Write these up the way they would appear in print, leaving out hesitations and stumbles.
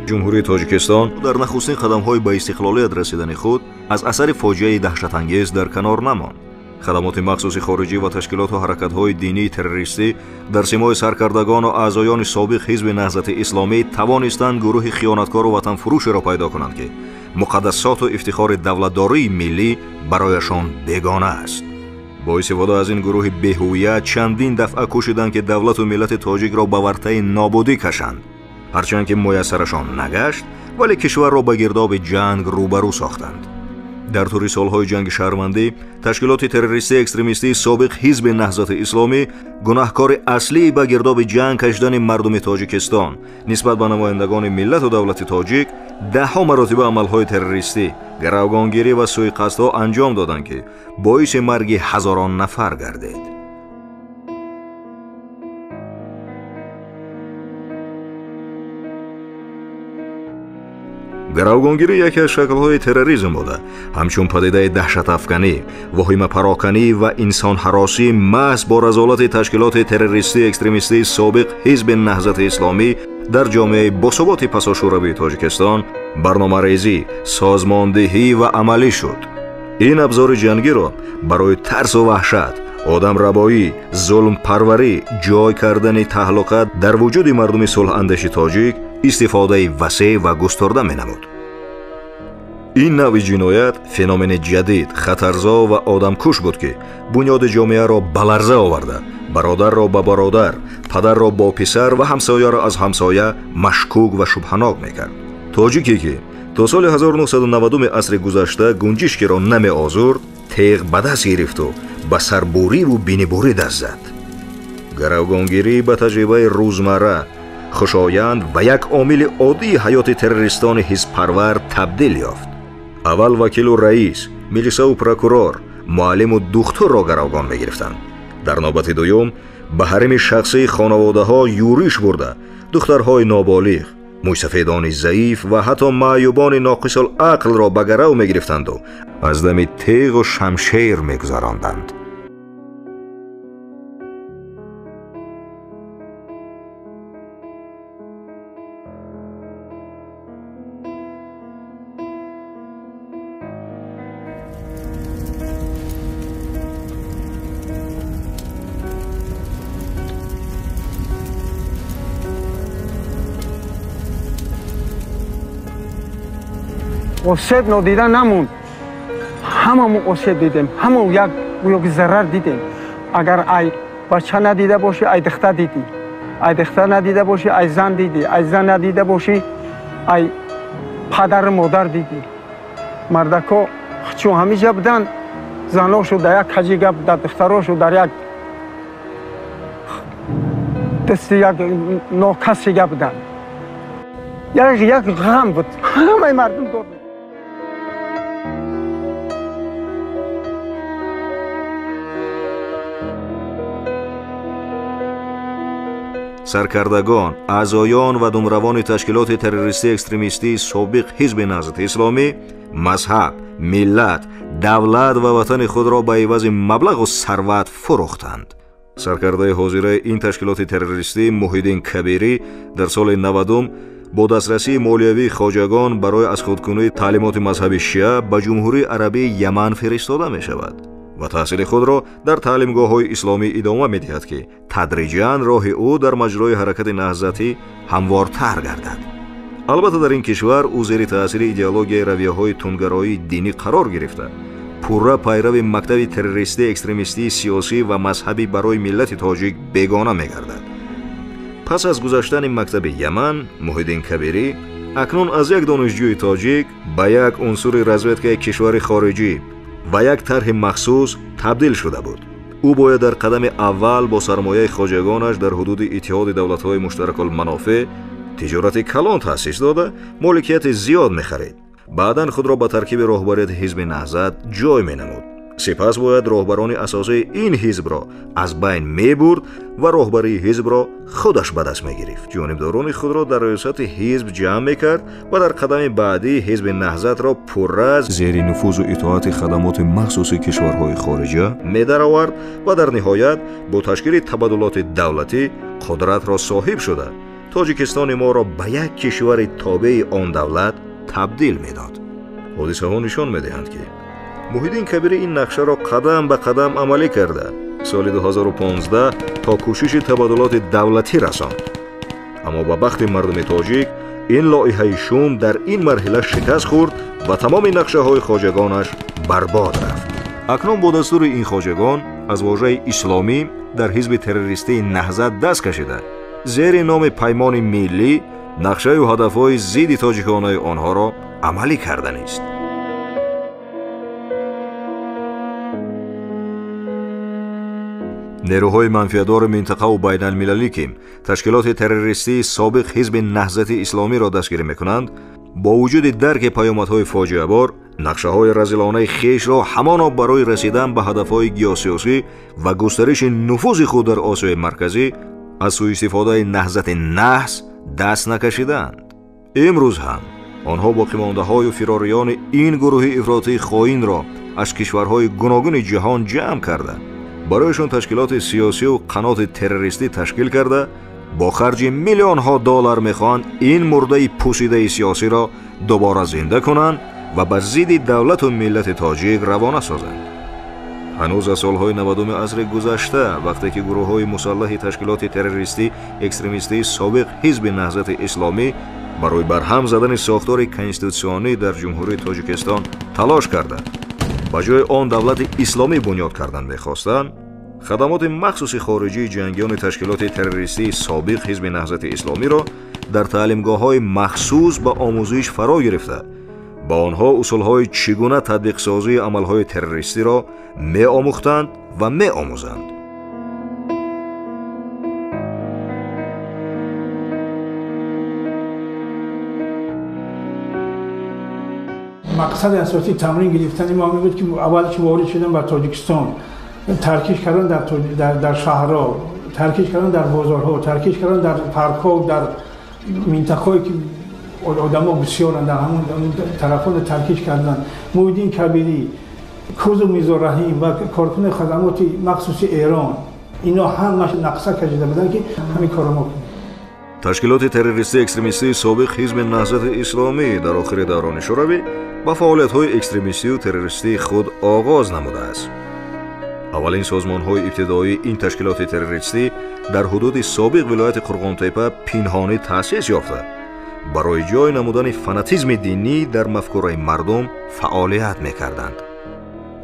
جمهوری تاجیکستان در نخستین قدم‌های به استقلالیت رسیدن خود از اثر فاجعه دهشت‌انگیز در کنار نماند. خدمات مخصوص خارجی و تشکیلات و حرکت‌های دینی تروریستی در سیمای سرکردگان و اعضایان سابق حزب نهضت اسلامی توانستند گروه خیانتکار و وطن فروش را پیدا کنند که مقدسات و افتخار دولتداری ملی برایشان بیگانه است. با استفاده از این گروه بی‌هویت چندین دفعه کوشیدند که دولت و ملت تاجیک را به ورطه نابودی کشند. هرچند که میسرشان نگشت، ولی کشور را به گرداب جنگ روبرو ساختند. در طول سالهای جنگ شهروندی، تشکیلات تروریستی اکستریمیستی سابق حزب نهضت اسلامی گناهکار اصلی به گرداب جنگ کشیدن مردم تاجیکستان نسبت به نمایندگان ملت و دولت تاجیک ده‌ها مراتب عملهای تروریستی، گروگانگیری و سوءقصدها انجام دادند که باعث مرگ هزاران نفر گردید. گروگانگیری یکی از شکل‌های تروریسم بوده، همچون پدیده دهشت افکنی، وهمه پراکنی و انسان هراسی محض با رذالت تشکیلات تروریستی اکستریمیستی سابق حزب نهضت اسلامی در جامعه باثبات پساشوروی تاجیکستان برنامه‌ریزی، سازماندهی و عملی شد. این ابزار جنگی را برای ترس و وحشت، آدم ربایی، ظلم پروری، جای کردن تهلکات در وجود مردم صلح اندیش تاجیک استفاده وسیع و گسترده می‌نمود. این نوع جنایت فنومن جدید، خطرزا و آدمکش بود که بنیاد جامعه را به لرزه آورده، برادر را به برادر، پدر را با پسر و همسایه را از همسایه مشکوک و شبهناک می‌کرد. تاجیکی که تا سال 1990 عصر گذشته گنجشکی را نمی آزرد، تیغ به دست گرفت و به سربوری و بینیبوری دست زد. گروگانگیری به تجربه روزمره، خوشایند و یک عامل عادی حیات تروریستان حزب پرور تبدیل یافت. اول وکیل و رئیس، میلیسا و پروکورور، معلم و دکتر را گروگان می‌گرفتند. در نوبت دوم به حریم شخصی خانواده‌ها یورش برده، دخترهای نابالغ، موسفیدان ضعیف و حتی معیوبان ناقص العقل را به گرو می‌گرفتند و از دم تیغ و شمشیر می‌گذراندند. آسیب نادیده نموند. هممون آسیب دیدیم، همون یک ضرر دیدیم. اگر ای بچه ندیده باشی ای دختر دیدی، ای دختر ندیده باشی ای زن دیدی، ای زن ندیده باشی ای پدر مادر دیدی. مردکا چون همیشه بودن، زناشو در یک کجی گپ، در دختراشو در یک دست یک ناکسی گپ بودن. یک غم بود، همه مردم دور بود. سرکردگان، اعضایان و دمروان تشکیلات تروریستی اکستریمیستی سابق حزب نهضت اسلامی مذهب، ملت، دولت و وطن خود را به عوض مبلغ و ثروت فروختند. سرکرده حاضر این تشکیلات تروریستی محیدین کبیری در سال 90 با دسترسی مالیوی خواجگان برای از خودکنی تعلیمات مذهبی شیعه به جمهوری عربی یمن فرستاده می شود و تحصیل خود را در تعلیمگاه‌های اسلامی ادامه می‌دهد که تدریجاً راه او در مجرای حرکت نهضتی هموارتر گردد. البته در این کشور او زیر تأثیر ایدئولوژی رویه‌های تندگرایی دینی قرار گرفته، پورا پیرو مکتب تروریستی اکستریمیستی سیاسی و مذهبی برای ملت تاجیک بیگانه می‌گردد. پس از گذشتن مکتب یمن، محیدین کبیری اکنون از یک دانشجوی تاجیک به یک عنصر رزمدکی کشور خارجی و یک طرح مخصوص تبدیل شده بود. او باید در قدم اول با سرمایه خواجگانش در حدود اتحاد دولت‌های مشترک المنافع تجارت کلان تأسیس داده، مالکیت زیاد می‌خرید. بعداً خود را به ترکیب راهبریت حزب نهضت جای می‌نمود. سپس باید راهبران اساسی این حزب را از بین می‌برد و راهبری حزب را خودش به دست می‌گرفت. جانبداران خود را در ریاست حزب جمع می‌کرد و در قدم بعدی حزب نهضت را پررز زیر نفوذ و اطاعت خدمات مخصوص کشورهای خارجه می‌درآورد و در نهایت با تشکیل تبادلات دولتی قدرت را صاحب شده تاجیکستان ما را به یک کشور تابع آن دولت تبدیل می‌داد. حادثه‌ها نشان می‌دهند که محیدین کبیر این نقشه را قدم به قدم عملی کرده سال 2015 تا کوشش تبادلات دولتی رساند. اما به بخت مردم تاجیک این لایحه شوم در این مرحله شکست خورد و تمام نقشه‌های خواجگانش برباد رفت. اکنون با دستور این خواجگان از واژه اسلامی در حزب تروریستی نهضت دست کشیده زیر نام پیمان ملی نقشه و هدف‌های ضد تاجیکانه آنها را عملی کردن است. نیروهای منفی‌دار منطقه و بین المللی که تشکیلات تروریستی سابق حزب نهضت اسلامی را دستگیر می‌کنند با وجود درک پیامدهای فاجعه بار نقشه‌های رذیلانه خیش را همانا برای رسیدن به هدف‌های گیاسیاسی و گسترش نفوذ خود در آسیای مرکزی از سوء استفاده نهضت نحس دست نکشیدند. امروز هم آنها باقی‌مانده‌های و فراریان این گروه افراطی خائن را از کشورهای گوناگون جهان جمع کرده برایشان تشکیلات سیاسی و قنات تروریستی تشکیل کرده با خرج میلیون‌ها دلار می‌خواهند این مرده پوسیده سیاسی را دوباره زنده کنند و بر ضد دولت و ملت تاجیک روانه سازند. هنوز از سالهای 90 عصر گذشته وقتی که گروه‌های مسلح تشکیلات تروریستی اکستریمیستی سابق حزب نهضت اسلامی برای برهم زدن ساختار کنستیتوسیونی در جمهوری تاجیکستان تلاش کردند با جای آن دولت اسلامی بنیاد کردن می‌خواستند، خدمات مخصوص خارجی جنگیان تشکیلات تروریستی سابق حزب نهضت اسلامی را در تعلیمگاه‌های مخصوص به آموزش فرا گرفته با آنها اصول‌های چگونه تطبیق سازی عمل‌های تروریستی را می‌آموختند و می‌آموزند. مقصد اساسی تمرین گرفتن ما بود که اول که وارد شدن به تاجیکستان ترکیش کردن در شهرها، ترکیش کردن در بازارها، ترکیش کردن در پارک‌ها و در منطقه‌ای که آدم‌ها بسیارن در همون طرفان ترکیش کردن. محیدین کبیری، کوز میزور رحیم و کارکن خدمات مخصوص ایران اینا همش نقشه کشیده بودن که همین کارا ما کنیم. تشکیلات تروریستی اکستریمیستی سابق حزب نهضت اسلامی در آخر دوران شوروی با فعالیت‌های اکستریمیستی و تروریستی خود آغاز نموده است. اولین سازمان‌های ابتدایی این تشکیلات تروریستی در حدود سابق ولایت قرغان‌تپه پنهانی تأسیس یافته برای جای نمودن فناتیسم دینی در مفکوره مردم فعالیت می‌کردند.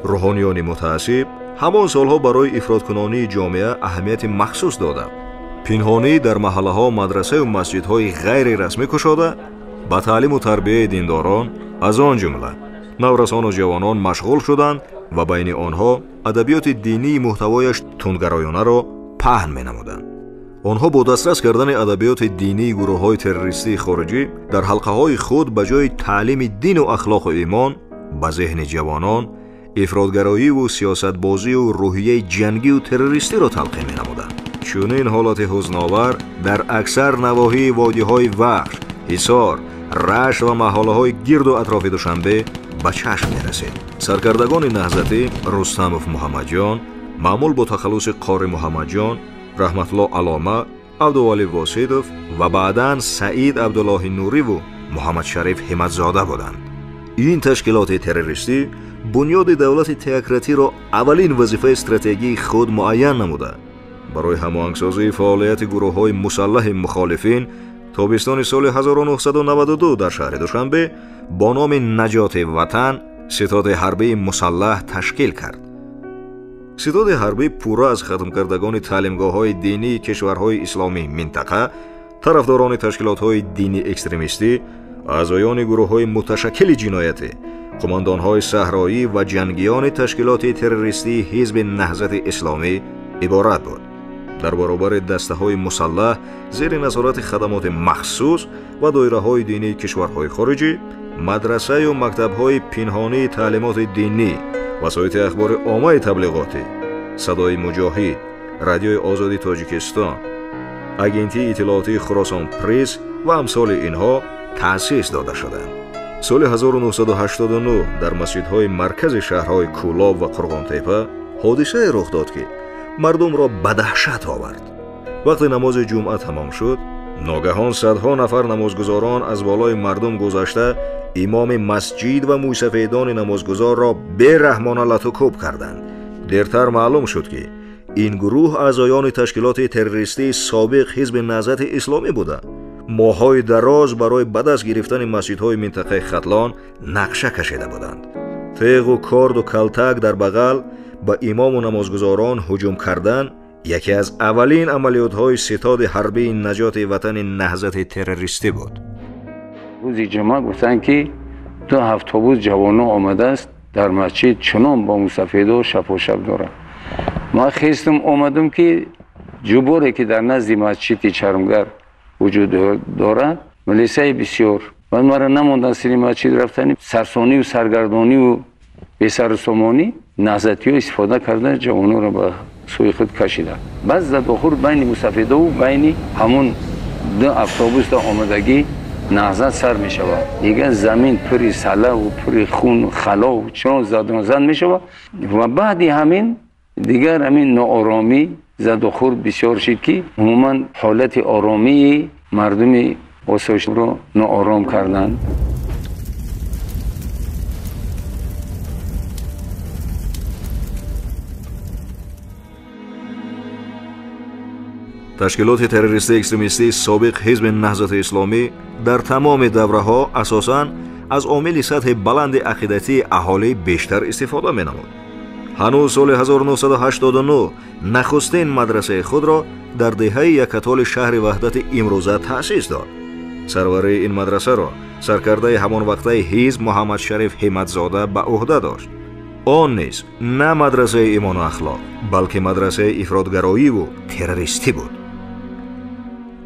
روحانیان متعصب همان سالها برای افراط‌کنانی جامعه اهمیت مخصوص دادند. پنهانی در محله‌ها، مدرسه و مسجدهای غیر رسمی گشاده با تعلیم و تربیت دینداران از آن جمله نورسان و جوانان مشغول شدند و بین آنها ادبیات دینی محتوایش تندگرایانه را پهن می‌نمودند. آنها با دسترس کردن ادبیات دینی گروه‌های تروریستی خارجی در حلقه‌های خود به جای تعلیم دین و اخلاق و ایمان به ذهن جوانان افراطگرایی و سیاست‌بازی و روحیه جنگی و تروریستی را تلقین می‌نمودند. چنین حالت حزن‌آور در اکثر نواحی وادی‌های وخش، حصار، رشت و محله‌های گرد و اطراف دوشنبه به چشم می‌رسید. سرکردگان نهضتی رستموف محمدجان، معمول با تخلص قاری محمدجان، رحمت الله علامه، عبدالولی واسیدوف و بعداً سعید عبدالله نوری و محمد شریف همتزاده بودند. این تشکیلات تروریستی بنیاد دولت تئوکراتی را اولین وظیفه استراتژی خود معین نموده برای هماهنگسازی فعالیت گروه‌های مسلح مخالفین تابستان سال 1992 در شهر دوشنبه با نام نجات وطن ستاد حربی مسلح تشکیل کرد. ستاد حربی پورا از ختم کردگان تعلیمگاه‌های دینی کشورهای اسلامی منطقه، طرفداران تشکیلات‌های دینی اکستریمیستی، اعضایان گروه‌های متشکل جنایتی، قماندان‌های صحرایی و جنگیان تشکیلات تروریستی حزب نهضت اسلامی عبارت بود. در برابر دسته‌های مسلح زیر نظارت خدمات مخصوص و دایره‌های دینی کشورهای خارجی، مدرسه و مکتب‌های پنهانی تعلیمات دینی، وسایط اخبار عامه تبلیغاتی، صدای مجاهد، رادیوی آزادی تاجیکستان، اگنتی اطلاعاتی خراسان پرس و امثال اینها تأسیس داده شدند. سال 1989 در مسجدهای مرکز شهرهای کولاب و قرغان‌تپه حادثه رخ داد که مردم را به دهشت آورد. وقتی نماز جمعه تمام شد، ناگهان صدها نفر نمازگزاران از بالای مردم گذشته امام مسجد و موسفیدان نمازگزار را بی‌رحمانه لطوکوب کردند. دیرتر معلوم شد که این گروه اعضایان تشکیلات تروریستی سابق حزب نهضت اسلامی بودند. ماه‌های دراز برای بدست گرفتن مسجدهای منطقه ختلان نقشه کشیده بودند. تیغ و کارد و کلتک در بغل به امام و نمازگزاران هجوم کردن یکی از اولین عملیات‌های ستاد حربی نجات وطن نهضت تروریستی بود. روزی جمعه گفتن که 2 اتوبوس جوانان آمده است در مسجد چنان با موسفیدا شب و شب دارند. ما خواستم آمدم که جبوری که در نزد مسجد چرمگر وجود دارد ملیسای بسیار و ما را نماندن سری مسجد رفتن سرسانی و سرگردانی و بسر و سامانی نهضتی ها استفاده کردن جوانان را به سوی خود کشیدن. بعد زد آخر بین موسفیدا و بین همون 2 اتوبوس در آمدگی نهضت سر می شود. دیگه زمین پری سله و پری خون و خلا و چون زد می شود و بعد همین دیگر همین ناآرامی زد و خورد بسیار شد که عموما حالت آرامی مردم آسایش را ناآرام کردند. تشکیلات تروریستی اکستریمیستی سابق حزب نهضت اسلامی در تمام دوره‌ها اساساً از عامل سطح بلند عقیدتی اهالی بیشتر استفاده می‌نمود. هنوز سال 1989 نخستین مدرسه خود را در دهه یکتال شهر وحدت امروزه تأسیس داد. سروری این مدرسه را سرکرده همان وقته حزب محمد شریف همتزاده به عهده داشت. آن نیز نه مدرسه ایمان و اخلاق بلکه مدرسه افراطگرایی و تروریستی بود.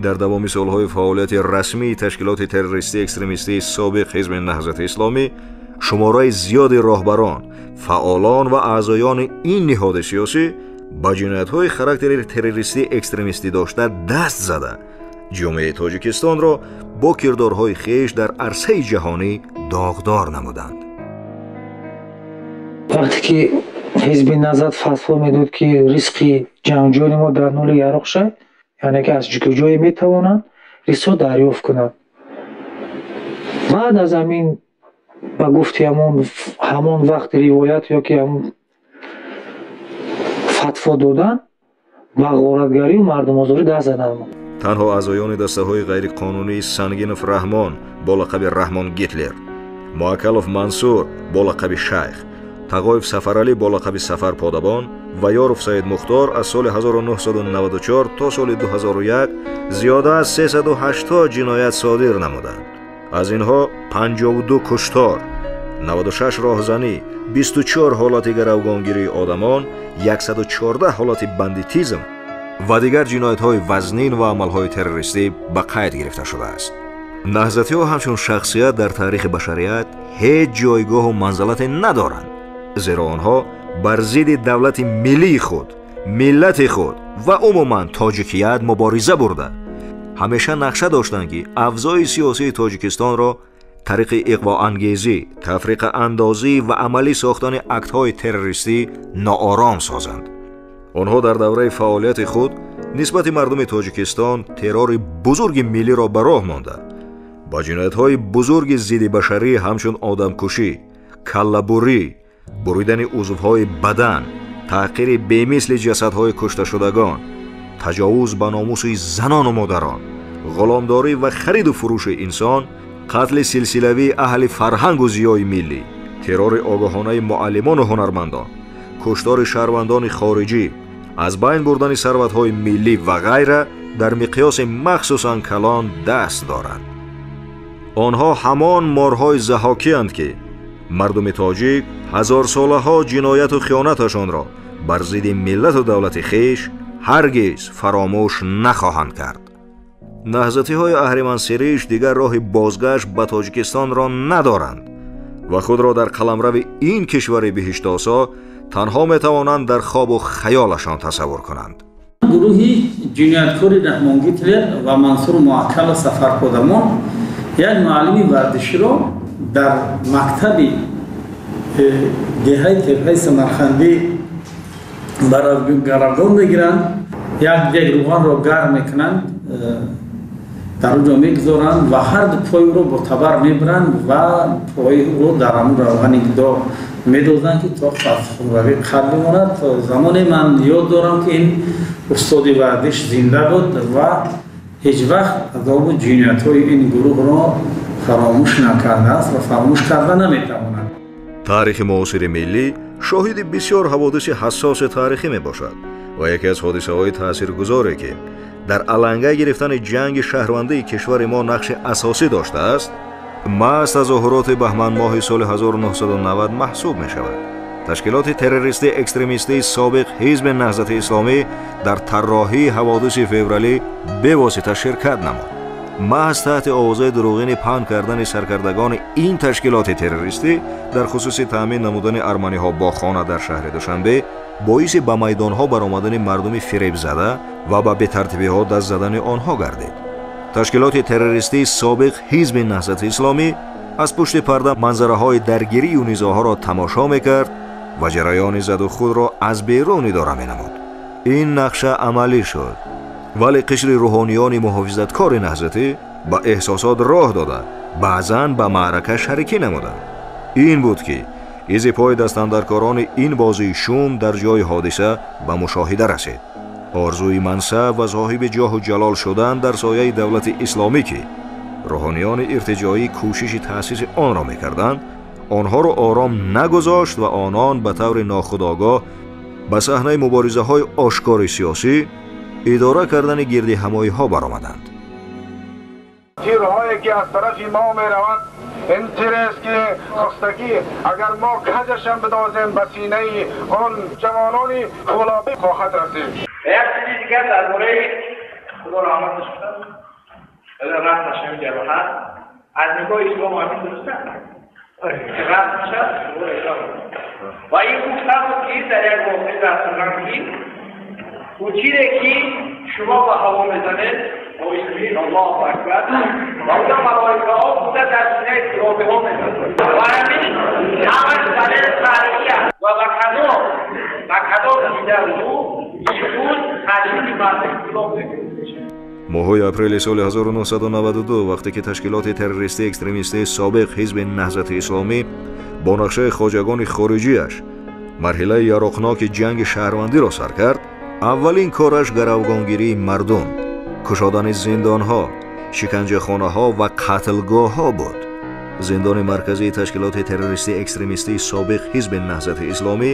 در دوام سالهای فعالیت رسمی تشکیلات تروریستی اکستریمیستی سابق حزب نهضت اسلامی شماره زیاد راهبران، فعالان و اعضایان این نهاد سیاسی با جنایت‌های خاراکتر تروریستی اکستریمیستی داشته دست زده جامعه تاجیکستان را با کردارهای خویش در عرصه جهانی داغدار نمودند. وقتی که حزب نهضت فتوا میداد که ریسک جنگجوی ما در نول یراق شد، یعنی که از جای میتوانند ریسک دریافت کنند. بعد از همین با گفتی همان وقت روایت یا که همون فتوا دادن با غارتگری و مردم آزاری دست زدن. تنها اعضایان دسته های غیر قانونی سنگینف رحمان با لقب رحمان گیتلر، موکلوف منصور با لقب شیخ، تقایف سفرعلی با لقب سفر پادبان و یاروف سید مختار از سال 1994 تا سال 2001 زیاده از 380 جنایت صادر نمودند. از اینها 52 کشتار، 96 راهزنی، 24 حالت گروگانگیری آدمان، 114 حالت بندیتیزم و دیگر جنایت‌های وزنین و عمل‌های تروریستی به قید گرفته شده است. نهضتی‌ها همچون شخصیت در تاریخ بشریت هیچ جایگاه و منزلت ندارند، زیرا آنها بر ضد دولت ملی خود، ملت خود و عموماً تاجیکیت مبارزه برده. همیشه نقشه داشتند که افزای سیاسی تاجیکستان را طریق اغوا انگیزی، تفریق اندازی و عملی ساختن اکت‌های تروریستی ناآرام سازند. آنها در دوره فعالیت خود نسبت مردم تاجیکستان ترور بزرگ ملی را به راه مانده. با جنایت‌های بزرگ ضد بشری همچون آدمکشی، کله‌بری، بریدن عضوهای بدن، تحقیر بی‌مثل جسدهای کشته شدگان، تجاوز به ناموس زنان و مادران، غلامداری و خرید و فروش انسان، قتل سلسله‌ای اهل فرهنگ و ضیای ملی، ترور آگاهانه معلمان و هنرمندان، کشتار شهروندان خارجی، از بین بردن ثروت‌های ملی و غیره در مقیاس مخصوصاً کلان دست دارند. آنها همان مارهای ضحاکی اند که مردم تاجیک هزار ساله ها جنایت و خیانتشان را بر ضد ملت و دولت خویش هرگز فراموش نخواهند کرد. نهضتی های اهریمن سریش دیگر راه بازگشت به تاجیکستان را ندارند و خود را در قلمرو این کشور بهشت آسا تنها می توانند در خواب و خیالشان تصور کنند. گروهی جنایتکار رحمان گیتلر و منصور موکل سفر پادمان یک معلم ورزشی را در مکتب دهه تپه سمرخندی برای گروگان میگیرند، یک روغن را گرم میکنند дар оҷо мегузоранд ва ҳар ду пойро бо табар мебаранд ва пойро дар ҳамун равғани гидо медозанд ки то фасхӯравӣ қад бимонад. То замоне ман ёд дорам ки ин устоди вардиш зинда буд ва ҳеҷ вақт азобу ҷиноятҳои ин гурӯҳро фаромӯш накардааст ва фаромӯш карда наметавонад. таърихи муосири миллӣ шоҳиди бисёр ҳаводиси ҳассоси таърихӣ мебошад ва яке аз ҳодисаҳои таъсиргузоре ки дар аланга гирифтани ҷанги шаҳрвандии кишвари мо нақши асосӣ доштааст, маҳз тазоҳуроти баҳманмоҳи соли 1990 маҳсуб мешавад. ташкилоти террористӣ экстремистии собиқ ҳизби наҳзати исломӣ дар тарроҳии ҳаводиси февралӣ бевосита ширкат намуд. маҳз таҳти овозаи дурӯғини паҳн кардани саркардагони ин ташкилоти террористӣ дар хусуси таъмин намудани арманиҳо бо хона дар шаҳри душанбе боиси ба майдонҳо баромадани мардуми фиребзада ва ба бетартибиҳо даст задани онҳо гардид. ташкилоти террористии собиқ ҳизби наҳзати исломӣ аз пушти парда манзараҳои даргирию низоъҳоро тамошо мекард ва ҷараёни заду худро аз берун идора менамуд. ин нақша амалӣ шуд, вале қишри рӯҳониёни муҳофизаткори наҳзатӣ ба эҳсосот роҳ дода баъзан ба маърака шарикӣ намуданд. ин буд ки изи пои дастандаркорони ин бозии шум дар ҷои ҳодиса ба мушоҳида расид. орзуи мансаб ва соҳиби ҷоҳу ҷалол шудан дар сояи давлати исломӣ ки рӯҳониёни иртиҷоӣ кӯшиши таъсиси онро мекарданд, онҳоро ором нагузошт ва онон ба таври нохудогоҳ ба саҳнаи муборизаҳои ошкори сиёсӣ идора кардани гирдиҳамоиҳо баромаданд. تیرهایی که از طرف ما می رود این تیر است که خستگی اگر ما کجشم بدازیم به سینه آن جوانان فولادی خواهد رسید. یک چیزی دیگر درباره خدا رحمتش کنه رحمت نشه جراحت از نگاه اسلام آمین درسته رحمت نشه و این گفته بود که در یک واقعی در سرگان بگیم و چیزی که شما به هوا میزنید و اسمین الله اکبر و اونجا ملائکه ها بوده در سینه ترابه ها میزنید و همین همش دلیل تاریخی است و بکدو دیده او ایشون تشکیل مرد اسلام میکنید. моҳои апрели соли 1992 вақте ки ташкилоти террористии экстремистии собиқ ҳизби наҳзати исломӣ бо нақшаи хоҷагони хориҷияш марҳилаи яроқноки ҷанги шаҳрвандиро сар кард, аввалин кораш гаравгонгирии мардум, кушодани зиндонҳо, шиканҷахонаҳо ва қатлгоҳҳо буд. зиндони марказии ташкилоти террористии экстремистии собиқ ҳизби наҳзати исломӣ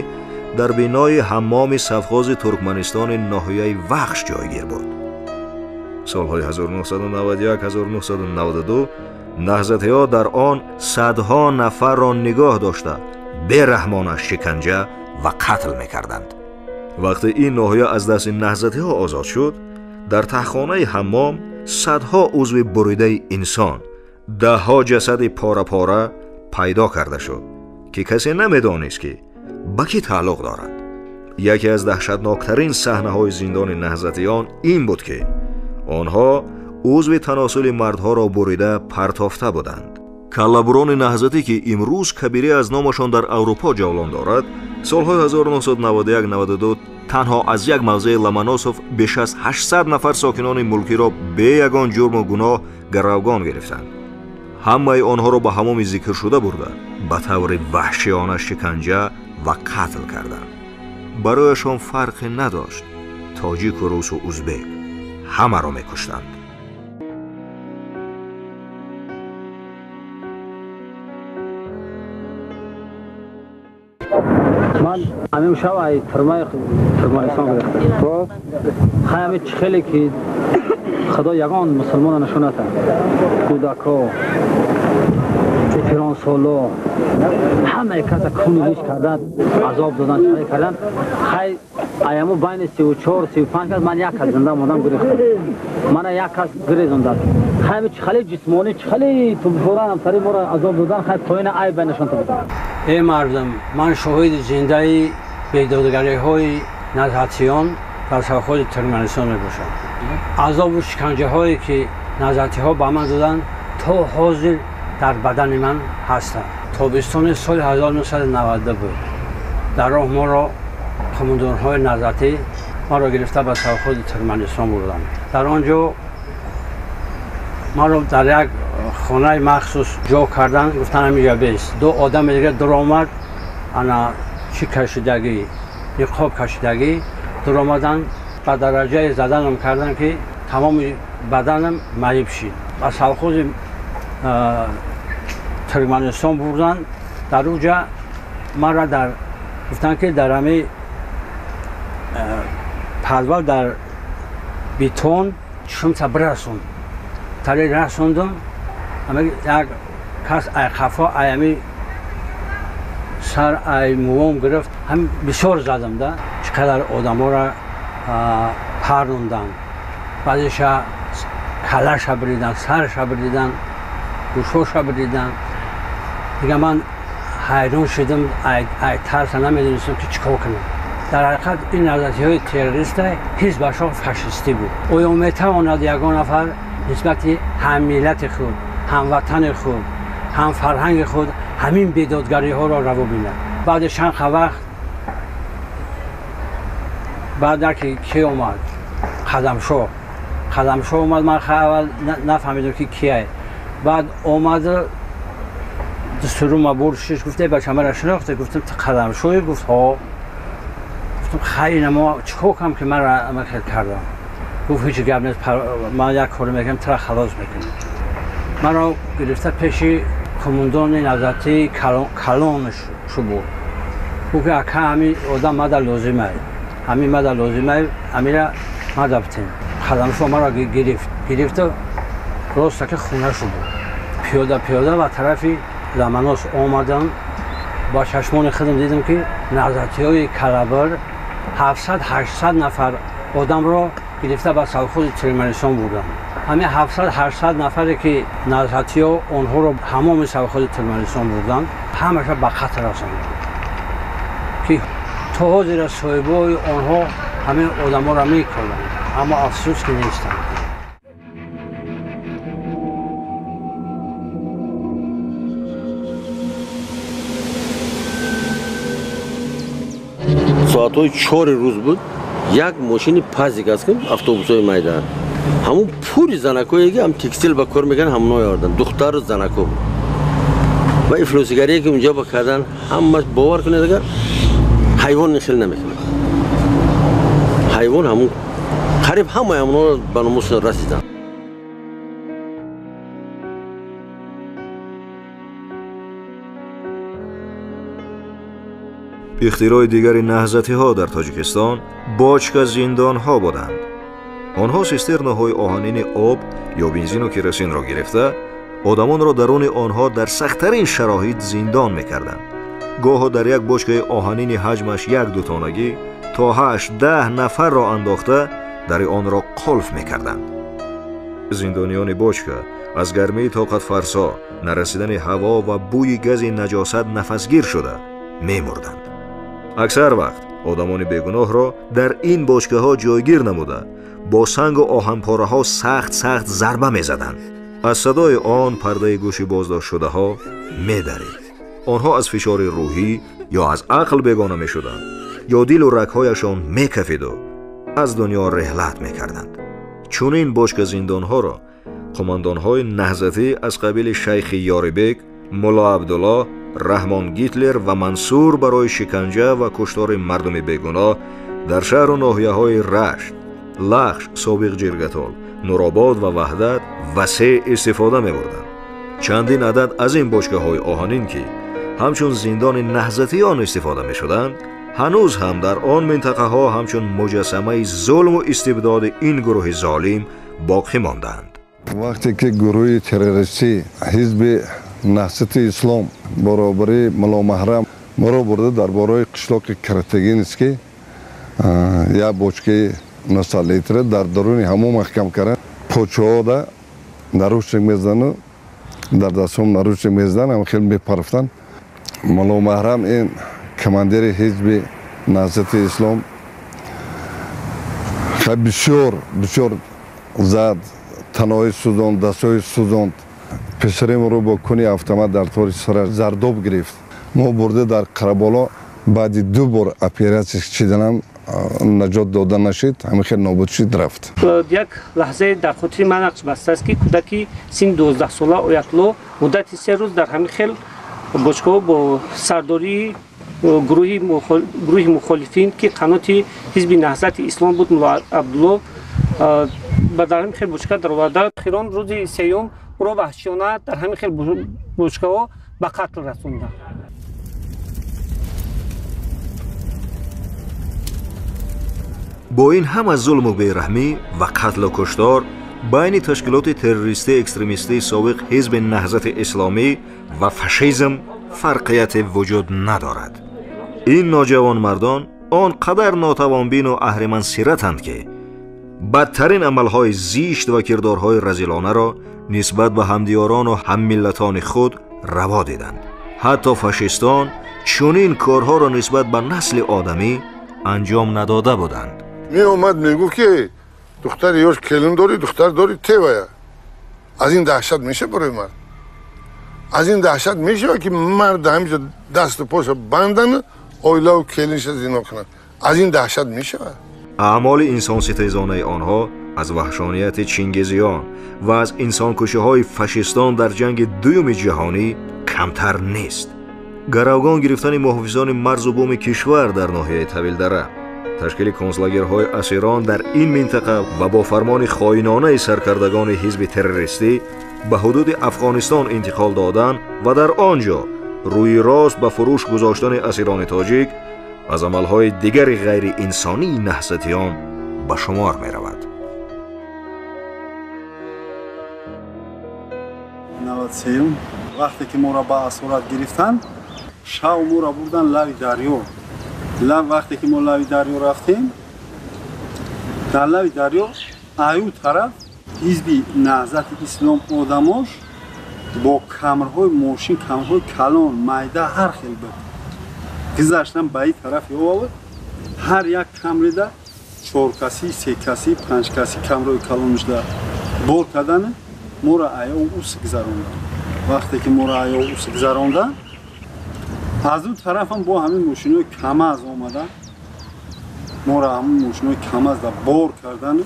дар бинои ҳаммоми савхози туркманистони ноҳияи вахш ҷойгир буд. солҳои 1991-1992 наҳзатиҳо дар он садҳо нафарро нигоҳ дошта бераҳмона шиканҷа ва қатл мекарданд. вақте ин ноҳия аз дасти наҳзатиҳо озод шуд, дар таҳхонаи ҳаммом садҳо узви буридаи инсон, даҳҳо ҷасади пора-пора пайдо карда шуд ки касе намедонист ки ба кӣ тааллуқ доранд. яке аз даҳшатноктарин саҳнаҳои зиндони наҳзатиён ин буд ки онҳо узви таносули мардҳоро бурида партофта буданд. каллабурони наҳзатӣ ки имрӯз кабире аз номашон дар аврупо ҷавлон дорад, солҳои 1991-92 танҳо аз як мавзеи ломоносов беш аз 800 нафар сокинони мулкиро бе ягон ҷурму гуноҳ гаравгон гирифтанд. ҳамаи онҳоро ба ҳамоми зикршуда бурда ба таври ваҳшиёна шиканҷа ва қатл карданд. барояшон фарқе надошт тоҷику русу узбек, ҳамаро мекуштанд. من همین شب ای ترمایستان گرفتم. خیلی خیلی که خدا یگان مسلمان نشونته. کودکا، پیران سالا، همه کس کونیش کردن، عذاب دادن، چای کردن. خیلی ایامو بین 34-35 کس من یک کس زنده ماندم گرفتم. من یک کس گریزوندم. خیلی جسمانی، خیلی تو بوران هم سری مورا عذاب دادن. خیلی پایین ای بینشون تو بودم. ای مردم، من شاهد زنده بیدادگری های نزهتیان در سرخود ترکمنستان می باشم. عذاب و شکنجه هایی که نزهتی ها به من دادن تا حاضر در بدن من هستند. تابستان سال 1990 بود. در راه ما را کماندان های نزهتی ما را گرفته به سرخود ترکمنستان بردند. در آنجا ما رو در یک خانه مخصوص جا کردن، گفتن همینجا بیست. دو آدم دیگه در آمد، انا چی کشیدگی، نقاب کشیدگی در آمدن و درجه زدنم کردن که تمام بدنم معیب شید. و سالخوز ترکمنستان بردن. در اونجا من را در گفتن که در همه پدول در بیتون چشمتا برسون. تری رسوندم، اما یک کس ای خفا ایمی سر ای موام گرفت، هم بسیار زدم ده. چقدر آدم ها را پروندن، بعدش کلش بریدن، سرش بریدن، گوشوش بریدن. دیگه من حیران شدم، ای ترس نمیدونستم که چیکار کنم. در حقیقت این نظریه های تروریست حزب اشراق فاشیستی بود. او میتواند یگان نفر نسبت هم ملت خود، هم وطن خود، هم فرهنگ خود همین بیدادگری ها را روا بیند. بعد چند وقت بعد که کی اومد؟ قدمشو اومد. من اول نفهمیدم که کیه. بعد اومد دستور ما برشش گفته بچه من را شناخته. گفتم قدمشوی؟ گفت ها. گفتم خیلی نما چیکار کنم که من را عمل کردم؟ گفت هیچ گپ نیست، من یک کاری میکنم تو را خلاص میکنم. من را گرفته پیش کماندان نظارتی کلانش شو بود. گفت که همین آدم مدر لازمه، همین مدر لازمه، همین را مدر بتیم. قدمشو ما را گرفت راست که خونه شو بود. پیاده و طرفی لمناس آمدن. با چشمان خودم دیدم که نظارتی های کلبر 700-800 نفر آدم را گرفته به سالخوز ترکمنستان بردن. همین 700-800 نفری که نظارتی ها آنها را همه سالخوز ترکمنستان بردن، همش به قتل رساندن. که تا حاضر صاحبای آنها همین آدم ها را میکردن، اما افسوس که نیستن. ساعتهای 4 روز بود، یک ماشین پزی کردیم اتوبوسای میدان. همون پوری زنکایی که هم تکستیل به کار میکنن همون آوردن، دختر و زنکو. و افلاسگری که اونجا بکردن همش باور کنید اگر حیوان نخیل نمیکنه. حیوان همون قریب همه همون به ناموس رسیدن. اختراع دیگری نهضتی ها در تاجیکستان باچکا زندان ها بودند. آنها سیسترنهای آهنین آب یا بنزین و کرosین را گرفته آدمان را درون آنها در سخت‌ترین شرایط زندان می‌کردند. گاه در یک بشکه آهنین حجمش 1-2 تانگی تا 8-10 نفر را انداخته در آن را قلف می‌کردند. زندانیان بشکه از گرمی طاقت فرسا، نرسیدن هوا و بوی گاز نجاست نفسگیر شده می‌مردند. اکثر وقت آدمان بیگناه را در این بشکه ها جایگیر نموده با سنگ و آهنپاره ها سخت ضربه می‌زدند. از صدای آن پرده گوش بازداشت شده ها می‌درید. آنها از فشار روحی یا از عقل بیگانه می‌شدند یا دل و رگ‌هایشان می‌کفید و از دنیا رحلت می‌کردند. چون این بشکه زندان‌ها را قماندان‌های نهضتی از قبیل شیخ یاریبک، ملا عبدالله، رحمان گیتلر و منصور برای شکنجه و کشتار مردم بیگناه در شهر و ناحیه‌های رشت، لخش، سابق جرگتال، نورآباد و وحدت وسیع استفاده می‌بردند. چندین عدد از این بشکه‌های آهنین که همچون زندان نهضتیان استفاده می‌شدند، هنوز هم در آن منطقه‌ها همچون مجسمه ظلم و استبداد این گروه ظالم باقی ماندند. وقتی که گروه تروریستی حزب نهضت اسلام برابری ملا محرم ما را برده در بارای قشلاق کرتگین است که یا بچکه 900 لیتر در درون همون محکم کردن، پوچه ها در نروش میزدن، در دستم نروش میزدن، هم خیلی میپرفتن. ملا محرم این کماندر حزب نهضت اسلام خیلی بسیار زد، تنهای سوزاند، دستای سوزاند. پسرم رو با کنی اتومات در طور سر زرداب گرفت. ما برده در قربالا بعد 2 بار اپراسیون چیدنم نجات داده نشد همین خیلی نابود شد رفت. یک لحظه در خاطر من نقش بسته است که کودکی سن 12 ساله اویتلو مدت 3 روز در همین خیل باشگاه با سرداری گروه مخالفین که قنات حزب نهضت اسلام بود ملا عبدالله با در همین خیل باشگاه در آورده. اخیرا روز سیوم او را وحشیانه در همین خیل باشگاه به قتل رسانده. با این همه ظلم و بیرحمی و قتل و کشتار بین تشکیلات تروریستی اکستریمیستی سابق حزب نهضت اسلامی و فاشیسم فرقیت وجود ندارد. این نوجوان مردان آنقدر ناتوانبین و اهرمن سیرتند که بدترین عملهای زیشت و کردارهای رذیلانه را نسبت به همدیاران و همملتان خود روا دیدند. حتی فاشیستان چنین کارها را نسبت به نسل آدمی انجام نداده بودند. می اومد میگو که دختر یوش کلون داری دختر داری تیویا. از این دهشت میشه برای مرد. از این دهشت میشه که مرد همیشه دست و پاش بندن اویلا و کلینش زنا کنن. از این دهشت میشه. اعمال انسان ستیزانه آنها از وحشانیت چینگیزیان و از انسانکشی‌های فاشیستان در جنگ دوم جهانی کمتر نیست. گروگان گرفتن محافظان مرز و بوم کشور در ناحیه طویل دره، تشکیل کنسولگرهای اسیران در این منطقه و با فرمان خائنانه سرکردگان حزب تروریستی به حدود افغانستان انتقال دادن و در آنجا روی راست به فروش گذاشتن اسیران تاجیک از عملهای دیگر غیر انسانی نهضتیان به شمار می رود. 93 وقتی که ما را به اسارت گرفتن شب ما را بردن لوی دریا. وقتی که ما لوی دریا رفتیم در لوی دریا ایو طرف حزب نهضت اسلام آدماش با کمرهای ماشین کمرهای کلان میده هر خیلی بود گذاشتن به این طرف آورد. هر یک کمره ده 4 کسی 3 کسی 5 کسی کمرهای کلانش ده بار کردن ما را ایا اوس گذراندن. وقتی که ما را ایا اوس گذراندن از اون طرف هم با همین ماشینای کماز آمدن ما را همین ماشینای کماز ده بار کردن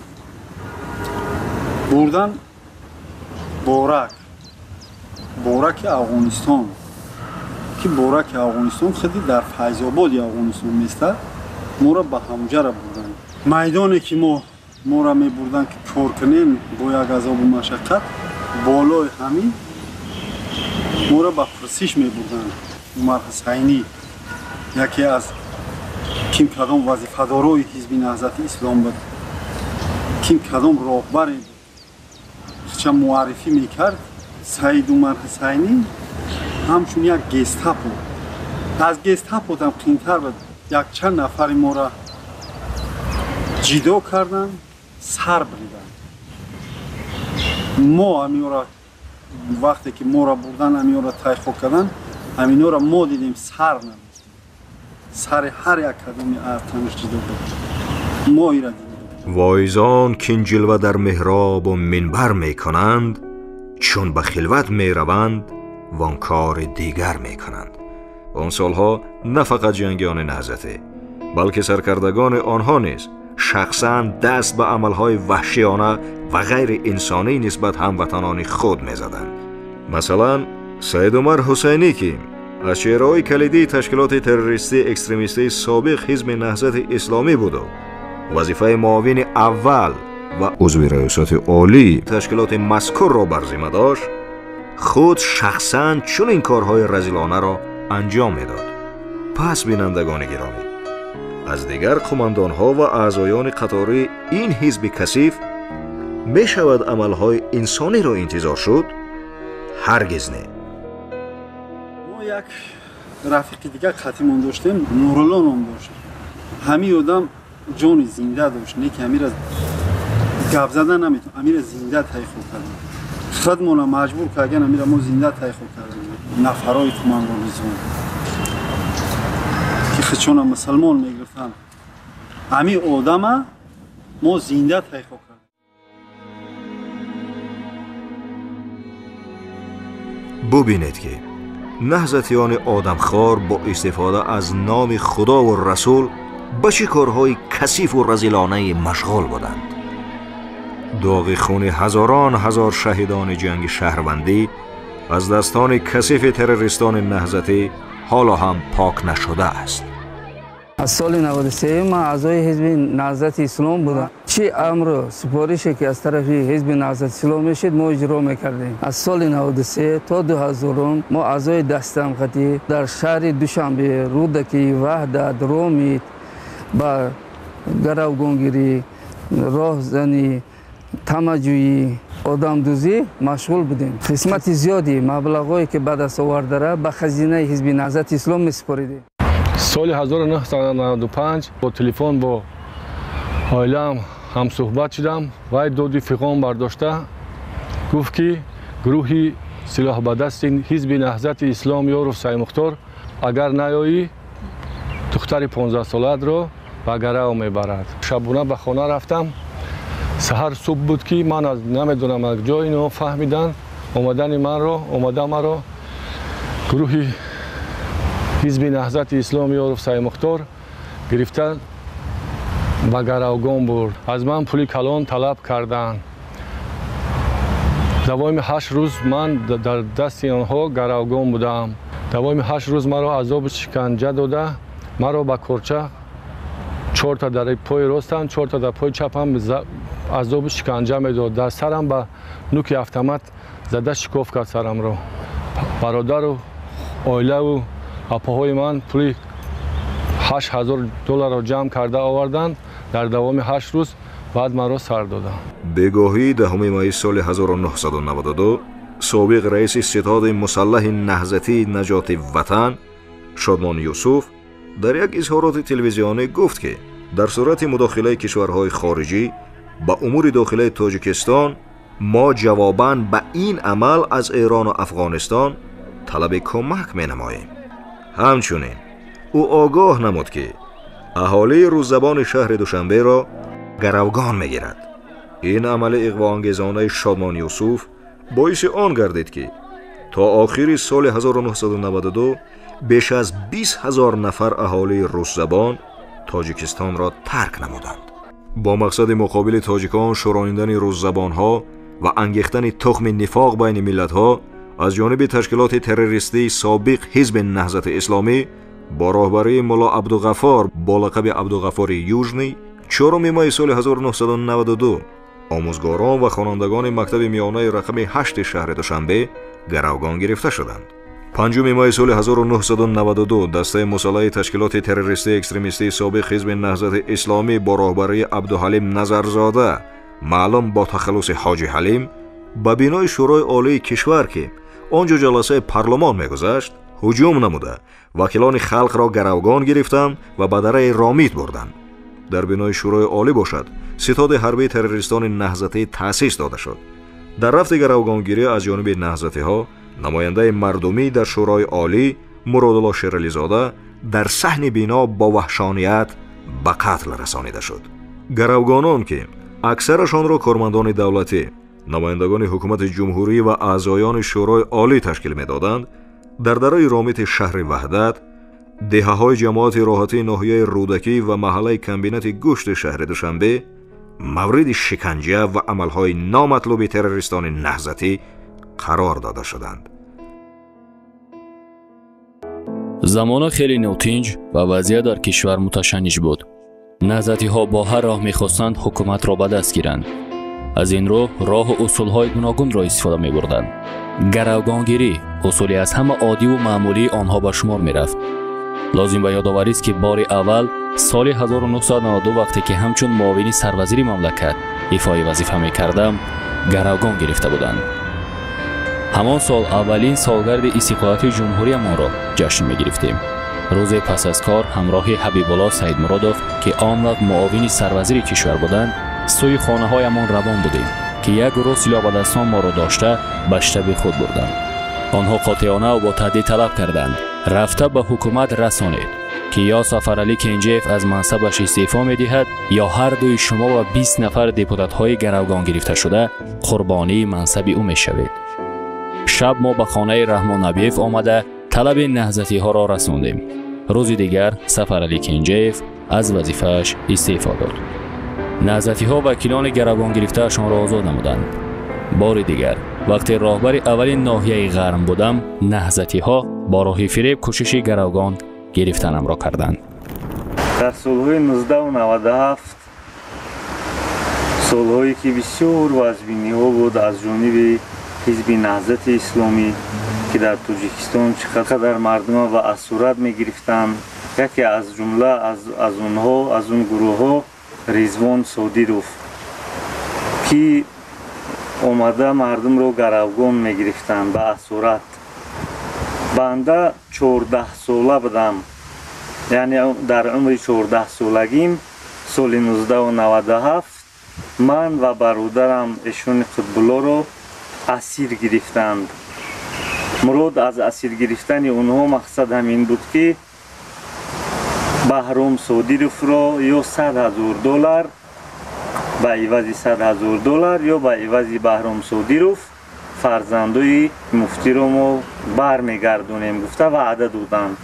بردن بورک افغانستان که بورک افغانستان خیلی در فیض‌آباد افغانستان میسته ما را به همونجا را بردن. میدانی که ما را میبردن که کار کنیم با یک عذاب و مشقت بالای همین ما را به پرسش میبردن. عمر حسینی یکی از کیم کدام وظیفه‌دارای حزب نهضت اسلام بود کیم کدام راهبر بود چه معرفی میکرد سعید عمر حسینی همچون یک گستاپو از گستاپو هم قیمتر بود. یک چند نفر ما را جدا کردن سر بریدن. ما همینا را وقتی که ما را بردن همینا را تحقیق کردن همینا را ما دیدیم سر نداشتیم. سر هر یک کدومی از تنش جدا بود. ما ایرا دیدیم. وایزان کین جلوه در محراب و منبر می کنند چون به خلوت می روند وان کار دیگر می کنند. آن سالها نه فقط جنگیان نهضتی بلکه سرکردگان آنها نیز شخصا دست به عملهای وحشیانه و غیر انسانی نسبت هموطنان خود می زدند. مثلا سید عمر حسینی که از چهره‌های کلیدی تشکیلات تروریستی اکستریمیستی سابق حزب نهضت اسلامی بود و وظیفه معاون اول و عضو ریاست عالی تشکیلات مذکور را بر ذمه داشت خود شخصا چون این کارهای رذیلانه را انجام میداد. پس بینندگان گرامی از دیگر قماندانها و اعضایان قطاری این حزب کثیف می شود عملهای انسانی را انتظار شد؟ هرگز نه. ما یک رفیق دیگه قطیمان داشتیم نورالله نام داشت. همین آدم جان زنده داشت نه که امیر از گپ زدن نمیتون امیر زنده تحقیق کردن خودمون مجبور کردن امیر ما زنده تحقیق کردن نفرای قماندان نظام که خودشون مسلمان میگفتن همین آدم ما زنده تحقیق کردن. ببینید که نهضتیان آدمخوار با استفاده از نام خدا و رسول به چه کارهای کثیف و رذیلانه مشغول بودند. داغ خون هزاران هزار شهیدان جنگ شهروندی از دستان کثیف تروریستان نهضتی حالا هم پاک نشده است. از سال 93 من اعضای حزب نهضت اسلام بودم. چه امر سفارشی که از طرف حزب نهضت اسلام میشد ما اجرا میکردیم. از سال 93 تا 2000 ما اعضای دسته حمایتی در شهر دوشنبه، رودکی، وحدت، رومیت با گروگانگیری، راهزنی، تمجویی، آدمدوزی مشغول بودیم. قسمت زیادی مبلغایی که بعد از آورده را به خزینه حزب نهضت اسلام میسپاریدیم. سال 1995 با تلفن با عائله‌ام هم صحبت شدم. وای دودی فیقان برداشته گفت که گروهی سلاح به دست حزب نهضت اسلام یا رفسای مختار اگر نیایی دختر 15 ساله را به گرو میبرد. شبونه به خانه رفتم. سحر صبح بود که من از نمیدونم از جای اینو فهمیدن اومدن مرا گروهی حزب نهضت اسلام یا رفسای مختار گرفتن به گروگان برد. از من پولی کلان طلب کردند. دوام 8 روز من در دست آنها گروگان بودم. دوام 8 روز مرا عذاب شکنجه داده، مرا به کورچه 4 تا در پای راستم 4 تا در پای چپم عذاب شکنجه میداد. در سرم به نوک автомат زده شکاف کرد سرم را. برادر و عائله و اپاهای من پولی $8,000 را جمع کرده آوردند. در دوام 8 روز بعد مرا سر دادند. بگاهی 10 می سال 1992 سابق رئیس ستاد مسلح نهضتی نجات وطن شادمان یوسف در یک اظهارات تلویزیونی گفت که در صورت مداخله کشورهای خارجی به امور داخلی تاجیکستان ما جواباً به این عمل از ایران و افغانستان طلب کمک می نماییم. همچنین او آگاه نمود که اهالی روززبان شهر دوشنبه را گروگان می گیرد. این عمل اغواانگیزانه شادمان یوسف باعث آن گردید که تا آخر سال 1992 بیش از 20,000 نفر اهالی روززبان تاجیکستان را ترک نمودند. با مقصد مقابل تاجیکان شورانیدن روززبانها و انگیختن تخم نفاق بین ملت‌ها از جانب تشکیلات تروریستی سابق حزب نهضت اسلامی با راهبری ملا عبدالغفار با لقب عبدالغفار یوژنی 4 می سال 1992 آموزگاران و خوانندگان مکتب میانه رقم 8 شهر دوشنبه گروگان گرفته شدند. 5 می سال 1992 دسته مسلح تشکیلات تروریستی اکستریمیستی سابق حزب نهضت اسلامی با راهبری عبدالحلیم نظرزاده معلوم با تخلص حاجی حلیم به بینای شورای عالی کشور که آنجا جلسه پارلمان میگذشت هجوم نموده وکیلان خلق را گروگان گرفتند و به دره رامیت بردند. در بینای شورای عالی باشد ستاد حربی تروریستان نهضتی تأسیس داده شد. در رفت گروگانگیری از جانب نهضتی ها نماینده مردمی در شورای عالی مرادالله شیرعلی زاده در صحن بینا با وحشانیت به قتل رسانیده شد. گروگانان که اکثرشان را کارمندان دولتی، نمایندگان حکومت جمهوری و اعضایان شورای عالی تشکیل می‌دادند، در درای رامیت شهر وحدت، دهه‌های جماعت راحتی ناحیه رودکی و محله کمبینت گوشت شهر دوشنبه مورد شکنجه و عملهای نامطلوب تروریستان نهضتی قرار داده شدند. زمان خیلی نوتینج و وضعیت در کشور متشنج بود. نهضتی ها با هر راه می‌خواستند حکومت را به دست گیرند. از این راه و اصولهای گوناگون را استفاده می‌بردند. گروگانگیری اصولی از همه عادی و معمولی آنها به شمار می‌رفت. لازم به یادآوری است که بار اول سال 1992 وقتی که همچون معاون سروزیر مملکت ایفای وظیفه می‌کردم گروگان گرفته بودند. همان سال اولین سالگرد استقلالیت جمهوری ما را جشن می‌گرفتیم. روز پس از کار همراه حبیب الله سید مرادوف که آن وقت معاون سروزیر کشور بودند سوی خانه‌هایمان روان بودیم که یک گروه سلاح به دستان ما را داشته به شتاب خود بردند. آنها قاطعانه و با تهدید طلب کردند رفته به حکومت رسانید که یا سفرعلی کنجیف از منصبش استعفا می‌دهد یا هر دوی شما و 20 نفر دپوتات‌های گروگان گرفته شده قربانی منصب او می‌شوید. شب ما به خانه رحمان نبیف آمده طلب نهضتی ها را رساندیم. روز دیگر سفرعلی کنجیف از وظیفه‌اش استعفا داد. نهضتی‌ها وکیلان گروگان گرفته‌شان را آزاد نمودند. بار دیگر وقتی راهبر اولین ناحیه غرم بودم، نهضتی‌ها با راه فریب کوشش گروگان گرفتنم را کردند. در سالهای 1997 سالهایی که بسیار واژبینی‌ها بود از جانب حزب نهضت اسلامی که در توجیکستان چقدر مردم به اسارت می‌گرفتند. یکی از جمله از اونها از اون گروه‌ها رضوان صادیروف که اومده مردم رو گروگان می‌گرفتند به اسارت. بنده 14 ساله بودم، یعنی در عمر 14 سالگیم سال 1997 من و برادرم ایشون قطب‌الله رو اسیر گرفتند. مراد از اسیر گرفتن اونها مقصد همین بود که بهرام صادیروف را یا $100,000 به عوض $100,000 یا به عوض بهرام صادیروف فرزندای مفتی رو ما برمیگردونیم گفته وعده دادند.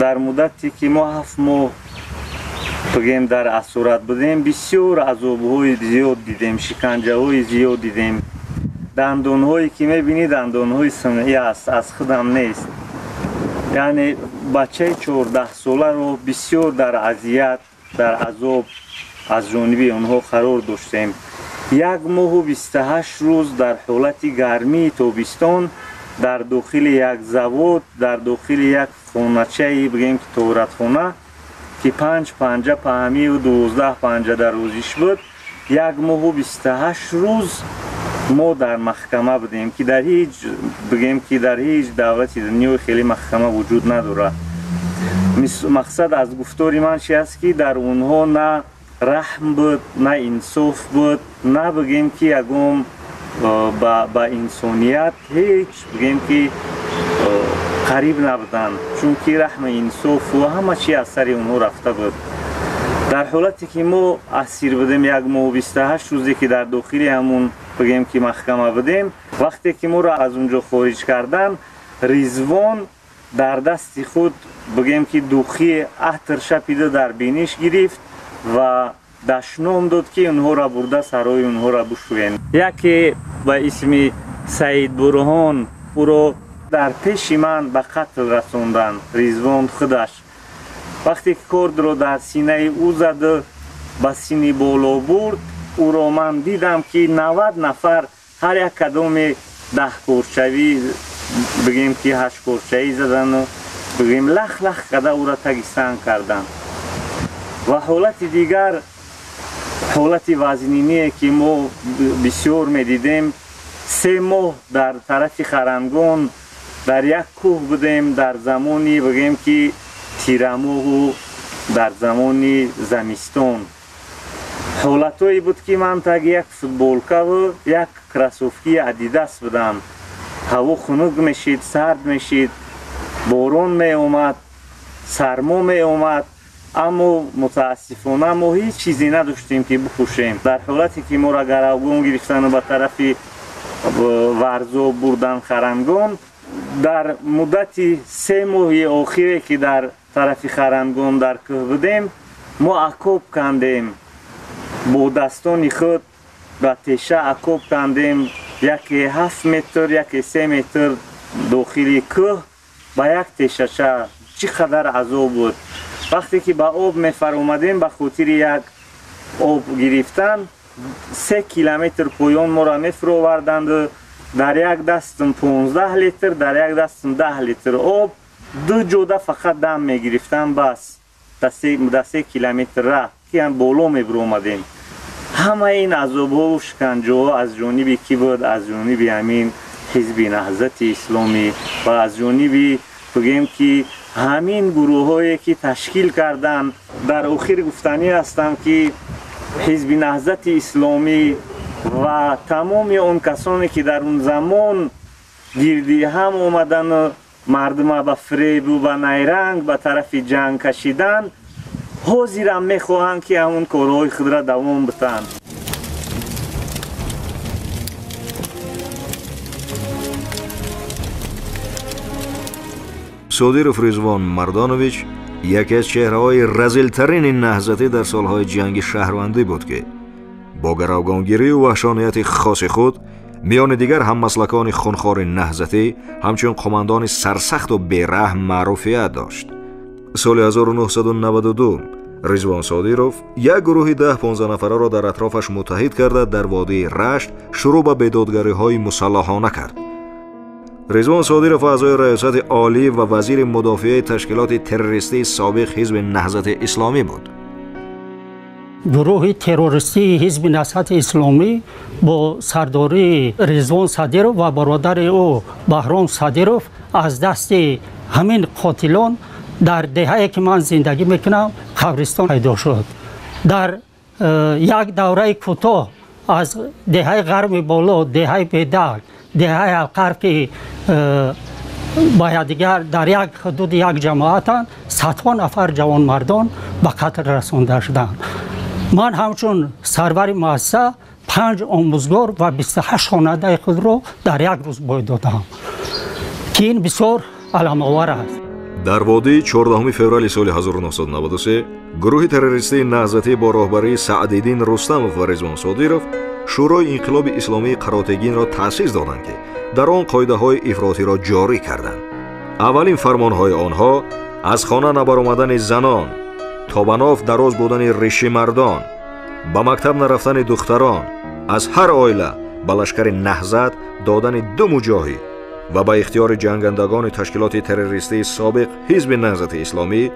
در مدتی که ما 7 ماه بگیم در اسارت بودیم بسیار عذاب‌های زیاد دیدیم، شکنجه‌های زیاد دیدیم. دندان‌هایی که می‌بینید دندان‌های صنعی است، از خودم نیست. یعنی بچه 14 ساله رو بسیار در اذیت در عذاب از جانب اونها قرار داشتیم. 1 ماه و 28 روز در حالت گرمی تابستان در داخل یک زواد، در داخل یک خانه‌چه بگیم که توراتخانه که 5 پنجره پهمی و 12 پنجره در روزش بود، 1 ماه و 28 روز ما در محکمه بودیم که در هیچ بگیم که در هیچ دولت دنیا خیلی محکمه وجود نداره. مقصد از گفتار من چی است که در اونها نه رحم بود، نه انصاف بود، نه بگیم که یکم با انسانیت هیچ بگیم که قریب نبودن، چون که رحم انصاف و همه چی از سر اونها رفته بود. در حالتی که ما اسیر بودیم 1 ماه و 28 روزی که در داخل همون بگیم که محکمه بودیم، وقتی که ما را از اونجا خارج کردن، رضوان در دست خود بگیم که دوخی عطر شپیده در بینیش گرفت و دشنام داد که اونها را برده سرای اونها را بشوین. یکی به اسم سعید برهان او را در پیش من به قتل رساندن. رضوان خودش وقتی که کرد رو در سینه او زده به سینه بالا برد، او را من دیدم که 90 نفر هر یک کدام 10 کورچوی بگیم که 8 کورچوی زدن و بگیم لخ لخ کده او را تگی سنگ کردن. و حالت دیگر حالت وزنینی که ما بسیار می دیدیم، 3 ماه در طرف خرمگان در یک کوه بودیم در زمانی بگیم که تیرماه و در زمانی زمستان. حالتایی بود که من تگ یک فوتبالکه و یک کراسوفکی ادیداس بودم. هوا خنک میشید، سرد میشید، باران می اومد، سرما می اومد، اما متاسفانه ما هیچ چیزی نداشتیم که بپوشیم. در حالتی که ما را گروگان گرفتن و به طرف ورزا بردن خرمگان، در مدت 3 ماه آخری که در طرف خرمگان در کوه بودیم، ما عقاب کندیم با دستان خود و تیشه عقاب کندیم، یکی 7 متر یکی 3 متر داخل کوه با یک تیشه. چقدر عذاب بود. وقتی که به آب میفر اومدیم به خاطر یک آب گرفتن 3 کیلومتر پایان ما را میفر آوردند. در یک دستم 15 لیتر در یک دستم 10 لیتر آب 2 جوده فقط دم میگرفتن. بس در 3 کیلومتر راه که هم بالا میبر اومدیم. همه این عذاب ها و شکنجه ها از جانب کی بود؟ از جانب همین حزب نهضت اسلامی و از جانب بگیم که همین گروه هایی که تشکیل کردن. در آخر گفتنی هستم که حزب نهضت اسلامی و تمام اون کسانی که در اون زمان گردی هم اومدن و مردم به فریب و به نیرنگ به طرف جنگ کشیدن، حاضرم میخواهند که همون کارهای خود را دوام بدن. صادیروف رضوان مردانویچ یکی از چهره‌های رذیل‌ترین نهضتی در سالهای جنگ شهروندی بود که با گروگانگیری و وحشانیت خاص خود میان دیگر هممسلکان خونخوار نهضتی همچون قماندان سرسخت و بی‌رحم معروفیت داشت. سال 1992 رضوان صادیروف یک گروه 10-15 نفره را در اطرافش متحد کرده در وادی رشت شروع به بیدادگری‌های مسلحانه کرد. رضوان صادیروف اعضای ریاست عالی و وزیر مدافع تشکیلات تروریستی سابق حزب نهضت اسلامی بود. گروه تروریستی حزب نهضت اسلامی با سرداری رضوان صادیروف و برادر او بهرام صادیروف از دست همین قاتلان در دهه‌ای که من زندگی میکنم قبرستان پیدا شد. در یک دوره کوتاه از دهه قرن بالا، دهه بدر، دهه القرن که باید دیگر در یک حدود یک جماعت صدها نفر جوان مردان به قتل رسانده شدند. من همچون سرور مؤسسه 5 آموزگار و 28 خواننده خود را در یک روز باید دادم که این بسیار علام‌آور است. در وادی 14 فوریه سال 1993 گروه تروریستی نهضتی با راهبری سعدالدین رستمov و رضوان صادیروف شورای انقلاب اسلامی قراتگین را تأسیس دادند که در آن قاعده‌های افراطی را جاری کردند. اولین فرمان‌های آنها از خانه نبرآمدن زنان، تا به ناف دراز بودن ریش مردان، به مکتب نرفتن دختران، از هر عائله به لشکر نهضت دادن 2 مجاهد و به اختیار جنگندگان تشکیلات تروریستی سابق حزب نهضت اسلامی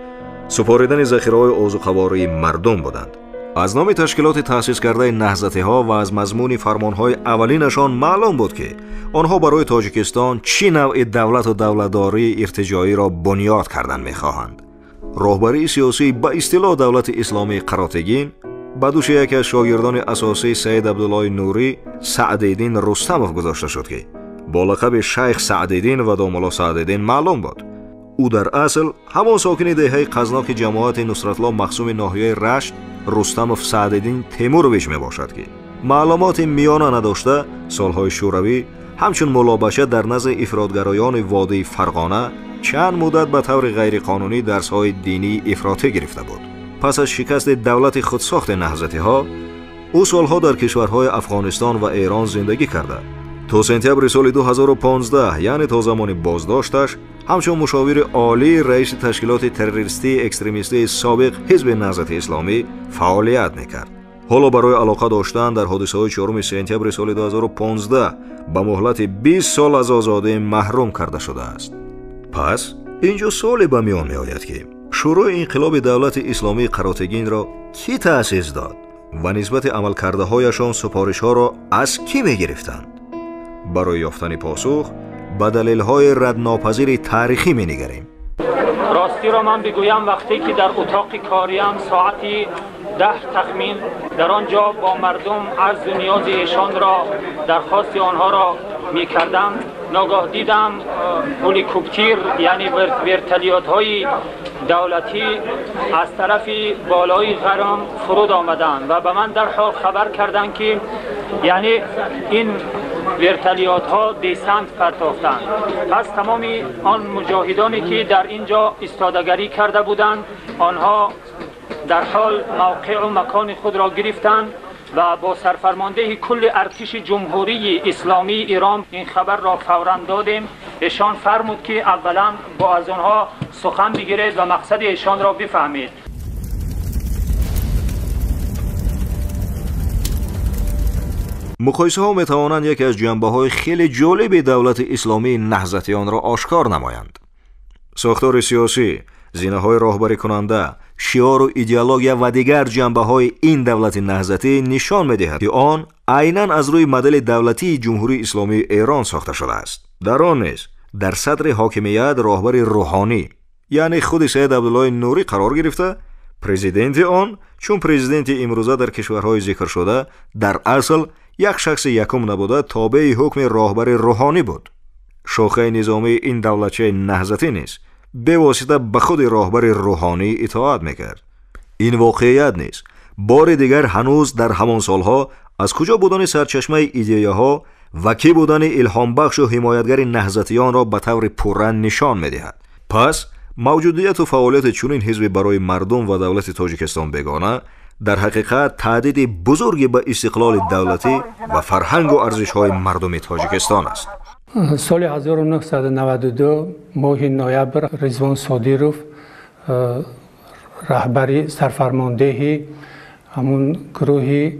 سپاریدن ذخیره‌های آذوقه‌واری مردم بودند. از نام تشکیلات تأسیس کرده نهضتی‌ها و از مضمون فرمان‌های اولینشان معلوم بود که آنها برای تاجیکستان چه نوع دولت و دولتداری ارتجاعی را بنیاد کردن می‌خواهند. راهبری سیاسی به اصطلاح دولت اسلامی قراتگین به دوش یکی از شاگردان اساسی سید عبدالله نوری سعدالدین رستمov گذاشته شد که با لقب شیخ سعدالدین و داملا سعدالدین معلوم بود. او در اصل همان ساکن دهه غزناک جماعت نصرتالله مقسوم ناحیه رشت رستمov سعدالدین تیمورویچ می باشد که معلومات میانه نداشته سالهای شوروی همچون ملابشه در نزد افراطگرایان وادی فرغانه چند مدت به طور غیرقانونی درس‌های دینی افراطی گرفته بود. پس از شکست دولت خودساخت نهضتی‌ها او سالها در کشورهای افغانستان و ایران زندگی کرده تا سپتامبر سال 2015 یعنی تا زمان بازداشتش همچون مشاور عالی رئیس تشکیلات تروریستی اکستریمیستی سابق حزب نهضت اسلامی فعالیت میکرد. حالا برای علاقه داشتن در حادثه‌های 4 سپتامبر سال 2015 به مهلت 20 سال از آزادی محروم کرده شده است. پس اینجا سوالی به میان میآید که شورای انقلاب دولت اسلامی قراتگین را کی تأسیس داد و نسبت عملکرده هایشان سفارش ها را از کی می گرفتند؟ برای یافتن پاسخ به دلیل های ردناپذیر تاریخی می نگریم. راستی را من بگویم وقتی که در اتاق کاریم ساعتی 10 تخمین در آنجا با مردم عرض و نیاز ایشان را درخواست آنها را می کردم ناگاه دیدم هلیکوپتر یعنی ورتلیات های دولتی از طرف بالای غرام فرود آمدند و به من در حال خبر کردند که یعنی این ورتلیات ها دیسنت پرتافتند. پس تمام آن مجاهدانی که در اینجا استادگری کرده بودند آنها در حال موقع و مکان خود را گرفتند و با سرفرمانده کل ارتش جمهوری اسلامی ایران این خبر را فوراً دادیم. ایشان فرمود که اولا با از آنها سخن بگیرید و مقصد ایشان را بفهمید. مقایسه ها می توانند یکی از جنبه های خیلی جالب دولت اسلامی نهضتیان را آشکار نمایند. ساختار سیاسی، زینه های راهبری کننده، شعار و ایدئولوژی و دیگر جنبه های این دولت نهضتی نشان می دهد که آن عیناً از روی مدل دولتی جمهوری اسلامی ایران ساخته شده است. در آن نیز در صدر حاکمیت راهبر روحانی یعنی خود سید عبدالله نوری قرار گرفته، پرزیدنت آن چون پرزیدنت امروزه در کشورهای ذکر شده در اصل یک شخص یکم نبوده تابع حکم راهبر روحانی بود. شاخه نظامی این دولتچه نهضتی نیز به واسطه به خود راهبر روحانی اطاعت میکرد. این واقعیت نیز بار دیگر هنوز در همان سالها از کجا بودن سرچشمه ایده ها و کی بودن الهام بخش و حمایتگر نهضتیان را به طور پررنگ نشان میدهد. پس موجودیت و فعالیت چنین حزب برای مردم و دولت تاجیکستان بگانه در حقیقت تهدید بزرگی به استقلال دولتی و فرهنگ و ارزش‌های مردم تاجیکستان است. سال 1992 ماه نوامبر رضوان صادیروف رهبری سرفرماندهی همون گروه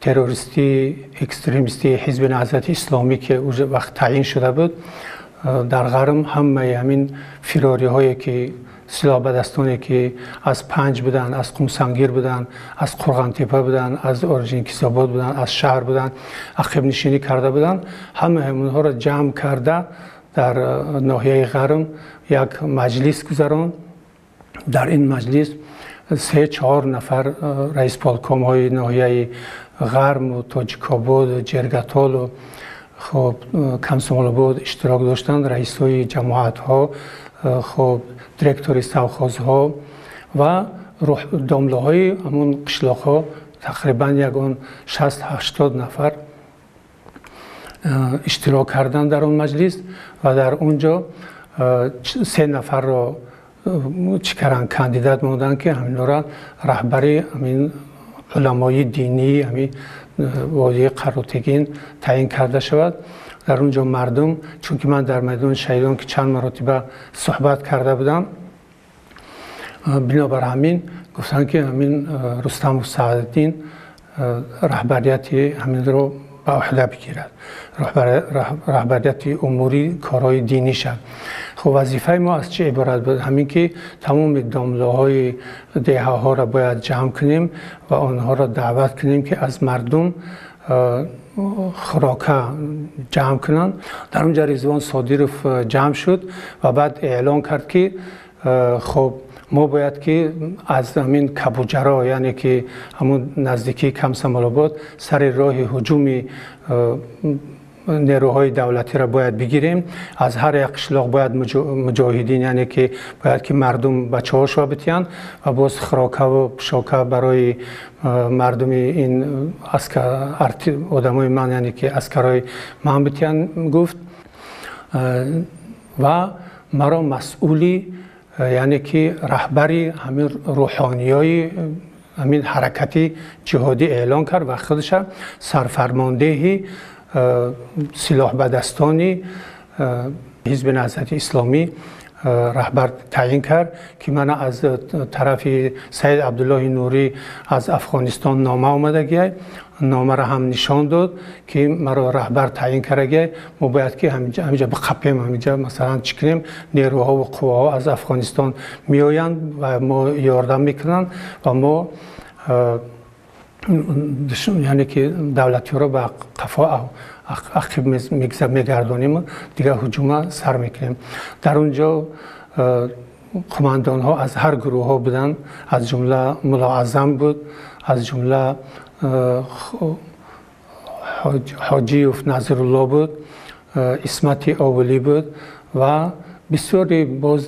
تروریستی اکستریمیستی حزب نهضت اسلامی که اون وقت تعیین شده بود در غرم همه همین فراری هایی که سلاح بدستانی که از پنج بودن، از قمسنگیر بودن، از قرغنتیپه بودن، از اورژینکیساباد بودن، از شهر بودن، عقب نشینی کرده بودن، همه اونها را جمع کرده در ناحیه غرم یک مجلس گذاران. در این مجلس 3-4 نفر رئیس پالکام های ناحیه غرم و تاجیکاباد و جرگتال و خب کمسمالاباد اشتراک داشتند، رئیس های جماعت ها، خب دیرکتوری سوخاز ها و دامله های همون قشلاق ها تقریبا یکان 60-80 نفر اشتراک کردند در اون مجلس و در اونجا 3 نفر را چیکارن کاندیدات موندن که همین را رهبری همین علمای دینی همین وادی قروتگین تعیین کرده شود. در اونجا مردم، چون که من در میدان شهیدان که چند مرتبه صحبت کرده بودم، بنابر همین گفتن که همین رستم و سعدالدین رهبریت همین رو به عهده بگیرد، رهبریت اموری کارهای دینی شد. خب وظیفه ما از چه عبارت بود؟ همین که تمام دامله های دهه ها را باید جمع کنیم و آنها را دعوت کنیم که از مردم خوراکه جمع کنند. در اونجا رضوان صادیروف جمع شد و بعد اعلان کرد که خب ما باید که از همین کبوجرا، یعنی که همون نزدیکی کمسمالاباد، سر راه هجوم نیروهای دولتی را باید بگیریم. از هر یک قشلاق باید مجاهدین، یعنی که باید که مردم بچه هاش را بتیان و باز خوراکه و پشاکه برای مردم این آدمای من، یعنی که عسکرای من بتیان گفت و مرا مسئولی، یعنی که رهبری همین روحانیای همین حرکتی جهادی اعلان کرد و خودش سرفرماندهی سلاح بدستانی حزب نهضت اسلامی رهبر تعیین کرد که من از طرف سید عبدالله نوری از افغانستان نامه آمده گیه، نامه را هم نشان داد که مرا رهبر تعیین کرده گیه. ما باید که همینجا بخپیم، همینجا مثلا چکنیم، نیروها و قواها از افغانستان می آیند و ما یاردم میکنند و ما یعنی که دولتی را به قفا عقب میگردانیم، دیگه هجوم سر میکنیم. در اونجا قماندان ها از هر گروه ها بودن، از جمله ملا اعظم بود، از جمله حاجی نظرالله بود، اسمت اولی بود و بسیاری باز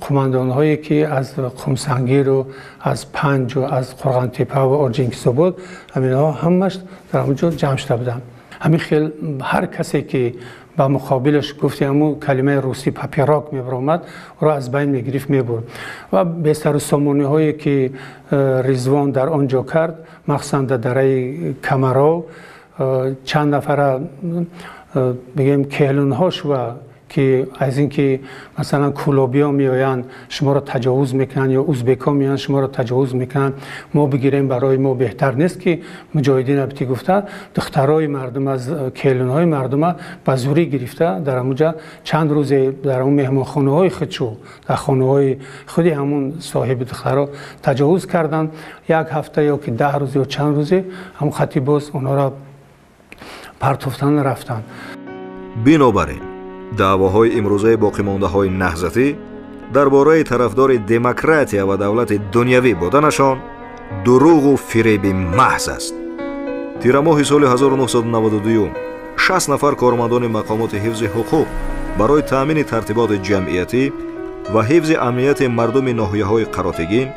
قماندان هایی که از قمسنگیر و از پنج و از قرغنتیپه و اورژینکیساباد همین ها همش در اونجا جمع شده بودن. همین خیلی هر کسی که با مقابلش گفتی همون کلمه روسی پاپیراک میبرامد او را از بین میگرفت میبرد و به سر و سامانی هایی که رضوان در آنجا کرد، مخصوصا در دره کمرا چند نفر بگیم کهلون هاش و که از اینکه مثلا کولابیا میآیند شما را تجاوز میکنن یا ازبکا میآیند شما را تجاوز میکنن، ما بگیریم برای ما بهتر نیست که مجاهدین ابتی گفتن. دخترای مردم از کیلونهای مردم به زوری گرفته در اونجا چند روز در اون مهمانخانه های خودشو، در خانه های خودی همون صاحب دخترها تجاوز کردن. یک هفته یا که 10 روز یا چند روزه هم خطی باز اونا را پرتفتن رفتن. بنابراین دعواهای امروزه باقیمانده‌های نهضتی درباره طرفدار دموکراتیا و دولت دنیوی بودنشان دروغ و فریب محض است. تیر ماه سال 1992 60 نفر کارمندان مقامات حفظ حقوق برای تأمین ترتیبات جمعیتی و حفظ امنیت مردم ناحیه‌های قراتگین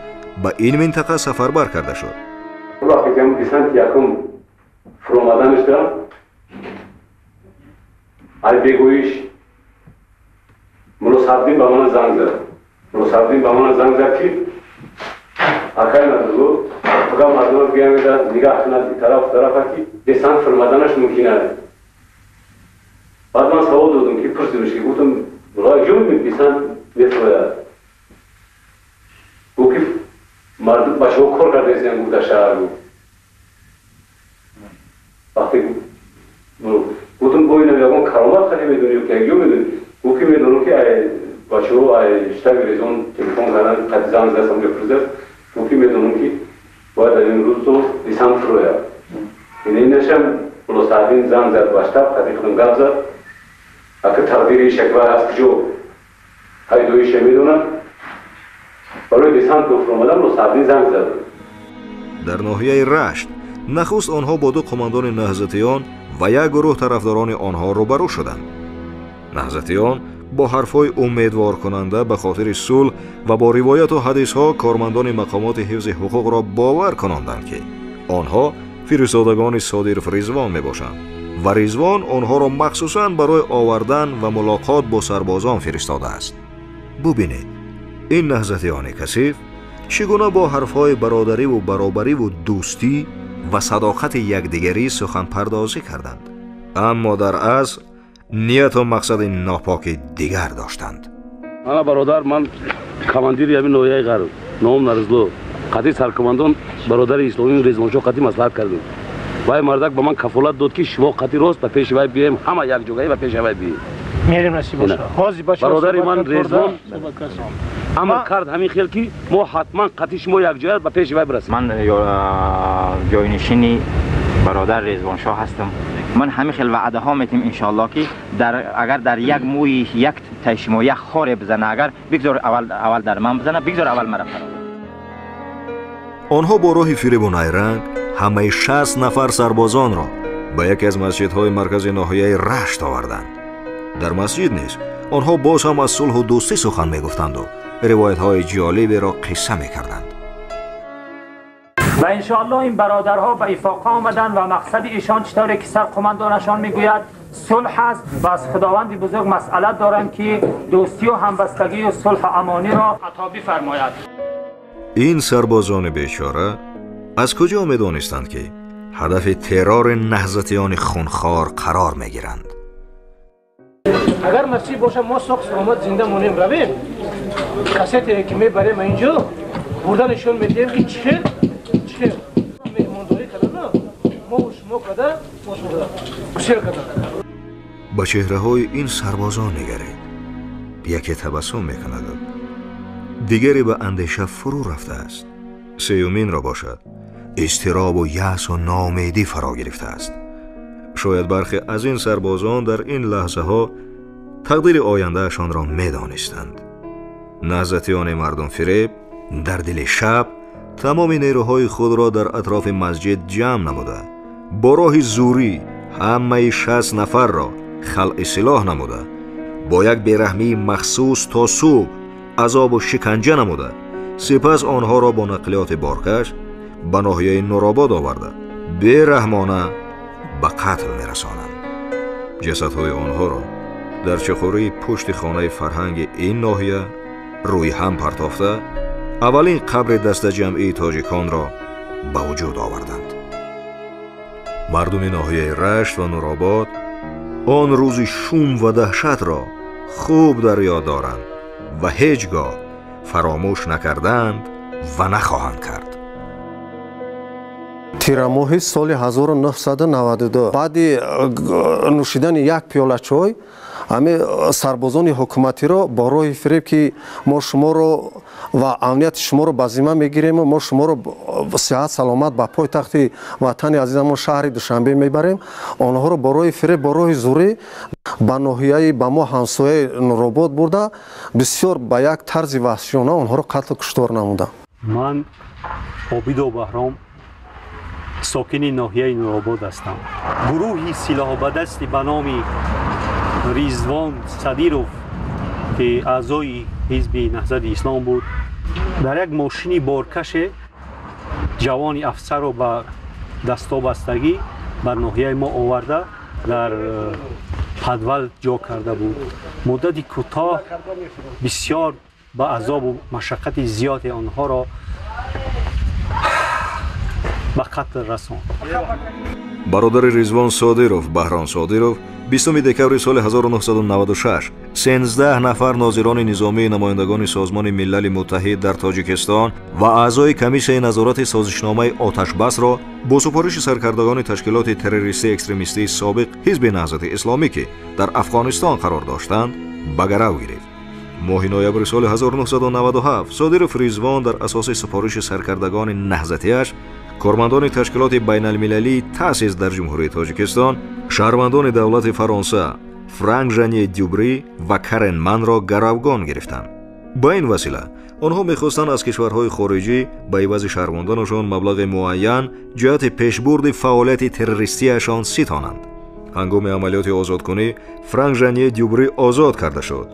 به این منطقه سفربر کرده شد. وقتی که دیسنت یکم فرامدنش دارم ای بگویش ملا صدقی به من زنگ زد روسابدین با من زنگ زد که اکای ندارو فقط مردم بیان میدن نگاه کنند طرف که دستان فرمادنش ممکنه. بعد من سوال دادم که پرسیدمش که گفتم برای جون میپیسن میتونه او که مردم بچه ها کار کرده ایستن گفته شهر بود. وقتی گفتم باید نمیدونم کرامت خیلی میدونی که یو میدونی او که میدونم که بچه ها اشتاق ریزون تلفن کردن قد زنگ زدم بپرسید او که میدونم که باید در این روز تو لیسان فرویا این نشم بلوستادین زنگ زد باشتاب قدی خودم گفت زد اگر تقدیری شکوه هست جو های دویش میدونن برای لیسان تو فرمودن بلوستادین زنگ زد. در ناحیه رشت نخست آنها با دو قماندان نهضتیان و یک گروه طرفداران آنها روبرو شدند. نهضتیان با حرفهای امیدوار کننده به خاطر صلح و با روایت و حدیث ها کارمندان مقامات حفظ حقوق را باور کناندند که آنها فرستادگان صادر رضوان می باشند و رضوان آنها را مخصوصاً برای آوردن و ملاقات با سربازان فرستاده است. ببینید این نهضتیان کثیف چگونه با حرفهای برادری و برابری و دوستی و صداقت یکدیگری سخن پردازی کردند، اما در اصل نیت و مقصد ناپاک دیگر داشتند. انا برادر من کماندیر یابی نویای غرب نام نرزلو قطعی سرکماندان برادر اسلامی رضوان شاه قطعی مصلحت کردیم. وای مردک به من کفالت داد که شما قطعی راست به پیش وای بیایم همه یک جایی به پیش وای بیایم. میریم نصیب باشه. حاضر باشه. برادر من رضوان امر کرد همین خیال که ما حتما قطعی شما یک جایی به پیش وای برسیم. من جاینشینی برادر رضوان شاه هستم. من همین خیل وعده ها میتیم انشالله که اگر در یک موی یک تشمو یک خاره بزنه اگر بگذار اول در من بزنه بگذار اول مرا فرار. آنها با راه فریب و نیرنگ همه 60 نفر سربازان را به یکی از مسجدهای مرکز ناحیه رشت آوردند. در مسجد نیز آنها باز هم از صلح و دوستی سخن میگفتند و روایت های جالبی را قصه میکردند. و انشاءالله این برادرها به افاقه آمدن و مقصد ایشان چطوری که سرقماندانشان میگوید صلح است و از خداوند بزرگ مسئلت دارند که دوستی و همبستگی و صلح امانی را عطا بفرماید. این سربازان بیچاره از کجا میدانستند که هدف ترور نهضتیان خونخوار قرار میگیرند؟ اگر نصیب باشه ما سخت سلامت زنده مونیم رویم کسیتی که میبریم اینجا بردنشون میدیم که چه مهمانداری کردن ما و شما کردن بسیر کردن. با چهره های این سربازان نگرید. یکی تبسم میکند دیگری به اندیشه فرو رفته است. سیومین را باشد اضطراب و یأس و ناامیدی فرا گرفته است. شاید برخی از این سربازان در این لحظه ها تقدیر آیندهشان را میدانستند. نهضتیان مردم فریب در دل شب تمام نیروهای خود را در اطراف مسجد جمع نموده با راه زوری همه 60 نفر را خلع سلاح نموده با یک بیرحمی مخصوص تا صبح عذاب و شکنجه نموده سپس آنها را با نقلیات بارکش به ناحیه نورآباد آورده بیرحمانه به قتل میرسانند. جسدهای آنها را در چخوری پشت خانه فرهنگ این ناحیه روی هم پرتافته اولین قبر دست جمعی تاجیکان را به وجود آوردند. مردم ناحیه رشت و نورآباد آن روز شوم و دهشت را خوب در یاد دارند و هیچگاه فراموش نکردند و نخواهند کرد. تیرماهی سال 1992 بعد نوشیدن یک پیاله چای همه سربازان حکومتی را با راه فریب که ما شما رو و امنیت شما رو به ذمه میگیریم و ما شما رو صحت سلامت به پایتخت وطن عزیزمون شهر دوشنبه میبریم آنها رو با راه فریب با راه زوری به ناحیه به ما همسایه نورآباد برده بسیار به یک طرز وحشیانه آنها رو قتل و کشتار نموده. من عابد بهرام ساکن ناحیه نورآباد هستم. گروهی سلاح به دست به نام رضوان صدیروف که اعضای حزب نهضت اسلام بود در یک ماشین بارکش جوان افسر را به دستابستگی بر ناحیه ما آورده در پدول جا کرده بود. مدت کوتاه بسیار با عذاب و مشقت زیاد آنها را به قتل رساند. برادر ریزوان صادیروف بهران صادیروف 20 دکبر سال 1996 13 نفر ناظران نظامی نمایندگان سازمان ملل متحد در تاجیکستان و اعضای کمیسیون نظارت سازشنامه آتش بس را با سپارش سرکردگان تشکیلات تروریستی اکستریمیستی سابق حزب نهضت اسلامی که در افغانستان قرار داشتند به گرو گرفت. ماه نوامبر سال 1997 صادیروف ریزوان در اساس سپارش سرکردگان نهضتیش کارمندان تشکیلات بین المللی تأسیس در جمهوری تاجیکستان شهروندان دولت فرانسه فرانک ژانی دیوبری و کرن من را گروگان گرفتند. با این وسیله آنها می‌خواستند از کشورهای خارجی به عوض شهروندانشان مبلغ معین جهت پیشبرد فعالیت تروریستیشان ستانند. هنگام عملیات آزادکنی فرانک ژانی دیوبری آزاد کرده شد،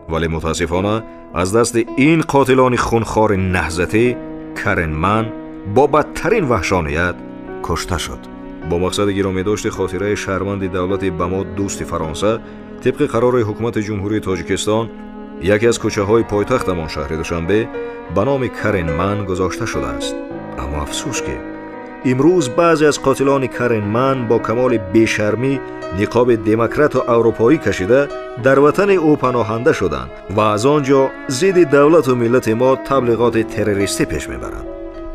ولی متاسفانه از دست این قاتلان خونخوار نهضتی کرن من با بدترین وحشانیت کشته شد. با مقصد گرامی داشت خاطره شهروند دولت بماد دوست فرانسه طبق قرار حکومت جمهوری تاجیکستان یکی از کوچه های پایتختمان شهر دوشنبه به نام کرن من گذاشته شده است. اما افسوس که امروز بعضی از قاتلان کرن من با کمال بیشرمی نقاب دموکرات و اروپایی کشیده در وطن او پناهنده شدند و از آنجا ضد دولت و ملت ما تبلیغات تروریستی پیش میبرند.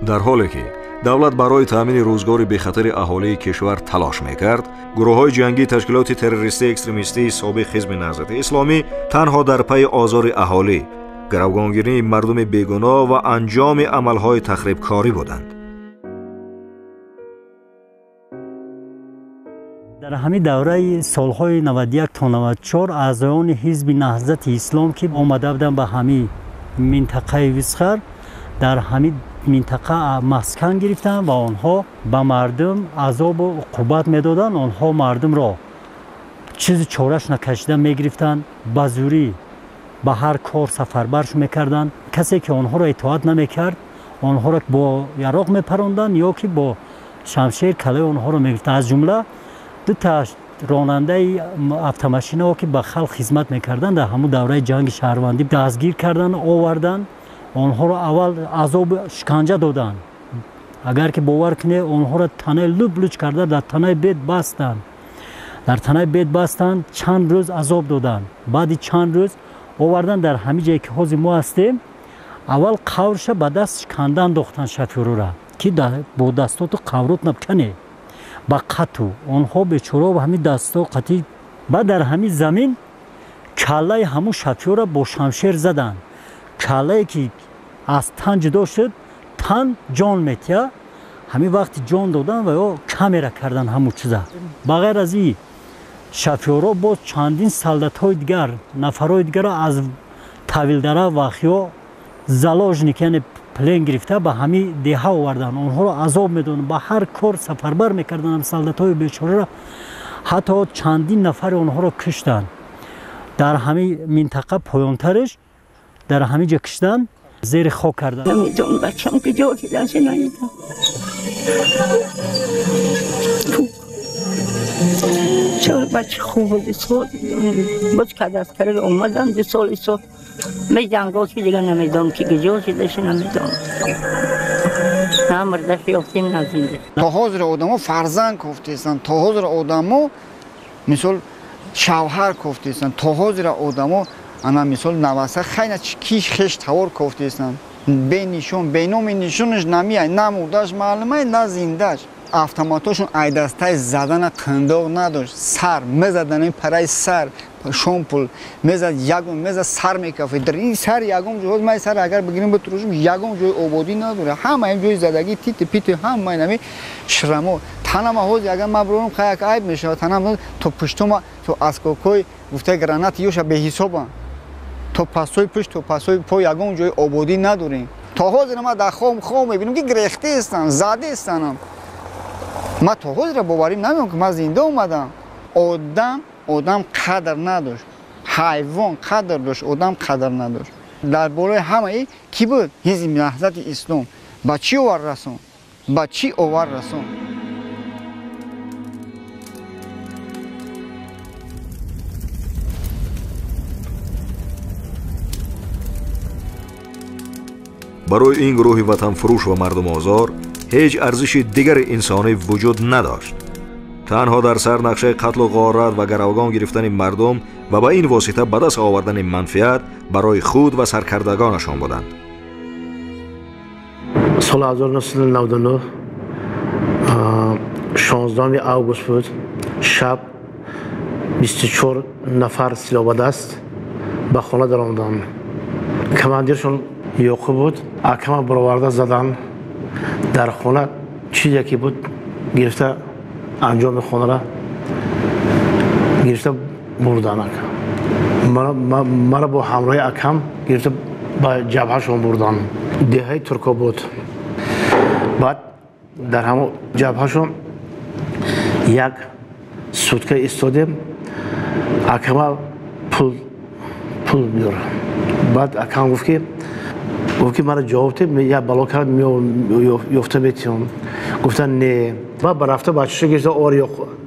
در حالی که دولت برای تامین روزگار بخطر اهالی کشور تلاش میکرد، گروه‌های جنگی تشکیلات تروریستی اکستریمیستی سابق حزب نهضت اسلامی تنها در پی آزار اهالی، گروگانگیری مردم بیگناه و انجام عملهای تخریبکاری بودند. در همین دوره سالهای 91 تا 94 اعضایان حزب نهضت اسلام که آمده بودند به همین منطقه وسخر در همین منطقه مسکن گرفتن و آنها به مردم عذاب و عقوبت میدادند. آنها مردم را چیز چارش نکشیده میگرفتند، به زوری به هر کار سفربرش میکردند. کسی که آنها را اطاعت نمیکرد آنها را با یراق میپراندند یا که با شمشیر کله آنها را میگرفتند. از جمله دو تا راننده اتوماشینا که به خلق خدمت میکردند در همون دوره جنگ شهروندی دستگیر کردند، آوردند. آنها را اول عذاب شکنجه دادند. اگر که باور کنید آنها را تنه لوچ کرده در تنه بیت بستند. در تنه بیت بستند، چند روز عذاب دادند. بعد چند روز آوردند در همین جایی که حاضر ما هستیم. اول قورش به دست شکنده انداختند شفیرو را که با دستات قورت نبکنه با قطو. آنها بیچاره با همین دستا قطی بعد در همین زمین کله همون شفیرو را با شمشیر زدند. کله که از تن جدا شد، تن جان میتیا. همین وقت جان دادن و یا کامera کردن همون چیزا. بغیر از این شفیرا باز چندین سلطهای دیگر نفرهای دیگر را از طویلدره واخیا زلاژنیکن پلین گرفته به همین دیها آوردن. آنها را عذاب میدادن، با هر کار سفربر میکردن. هم سلطهای بیچاره را حتی چندین نفر آنها را کشتن. در همین منطقه پایانترش در همین جا کشتن، زیر خاک کردن. نمیدونم بچم که جا که دست نایدم. چرا بچه خوب بود سال باز که دست کرده اومدم دو سال سال می جنگا که دیگه نمیدونم که گجا که دست نمیدونم. نه مردش یافتیم نزیده. تا حاضر آدم ها فرزند کفتیستن، تا حاضر آدم ها مثل شوهر کفتیستن، تا حاضر آدم ها انا مثال نواسه خیلی کیش خشت هوار کفتیستن. به نشون به نام نشونش نمیای، نه مرداش معلومه نه زندهش. автоматошон айдастаи задана қиндоқ надошт. Сар мезадан ин параи сар шомпул мезад ягон мезад сар мекафид. Дар ин сар ягон ҷо май сар агар бигирим бутурушим ягон ҷои ободӣ надоре. Ҳама ин ҷои задагӣ тити пити ҳама инами шрамо. Танама ҳоз агар мабрурум қаяк айб мешавад. Танама то пуштума то аскокои гуфта гранати ёша беҳисобам. То пасои пушт то пасои по ягон ҷои ободӣ надорем. То ҳозир ма дар хом мебинам ки гирехтаистам, задистам. ما تا حاضر باوریم نمیدونم که من زنده اومدم. آدم قدر نداشت، حیوان قدر داشت، آدم قدر نداشت. درباره همه ای کی بود؟ حزب نهضت اسلام با چی آور رسون؟ با چی آور رسون؟ برای این گروه وطن فروش و مردم آزار هیچ ارزش دیگر انسانی وجود نداشت. تنها در سر نقشه قتل و غارت و گروگان گرفتن مردم و با این واسطه به دست آوردن منفعت برای خود و سرکردگانشان بودند. سال 1999 16 آگوست بود. شب 24 نفر سلاح به دست به خانه در آمدند. کماندیرشون یعقوب بود. اکمه برآورده زدن در خانه. چیزی که بود گرفته انجام خانه را گرفته بردن. مرا با همراه اکم گرفته به جبههشون بردن. دهه ترکا بود. بعد در همون جبههشون یک سوتکه ایستادیم. اکمه پول بیار. بعد اکم گفت که مرا جواب ده یا بلا کرد یافته میتونم. گفتن نه. بعد برفته بچه‌ش گرفته آر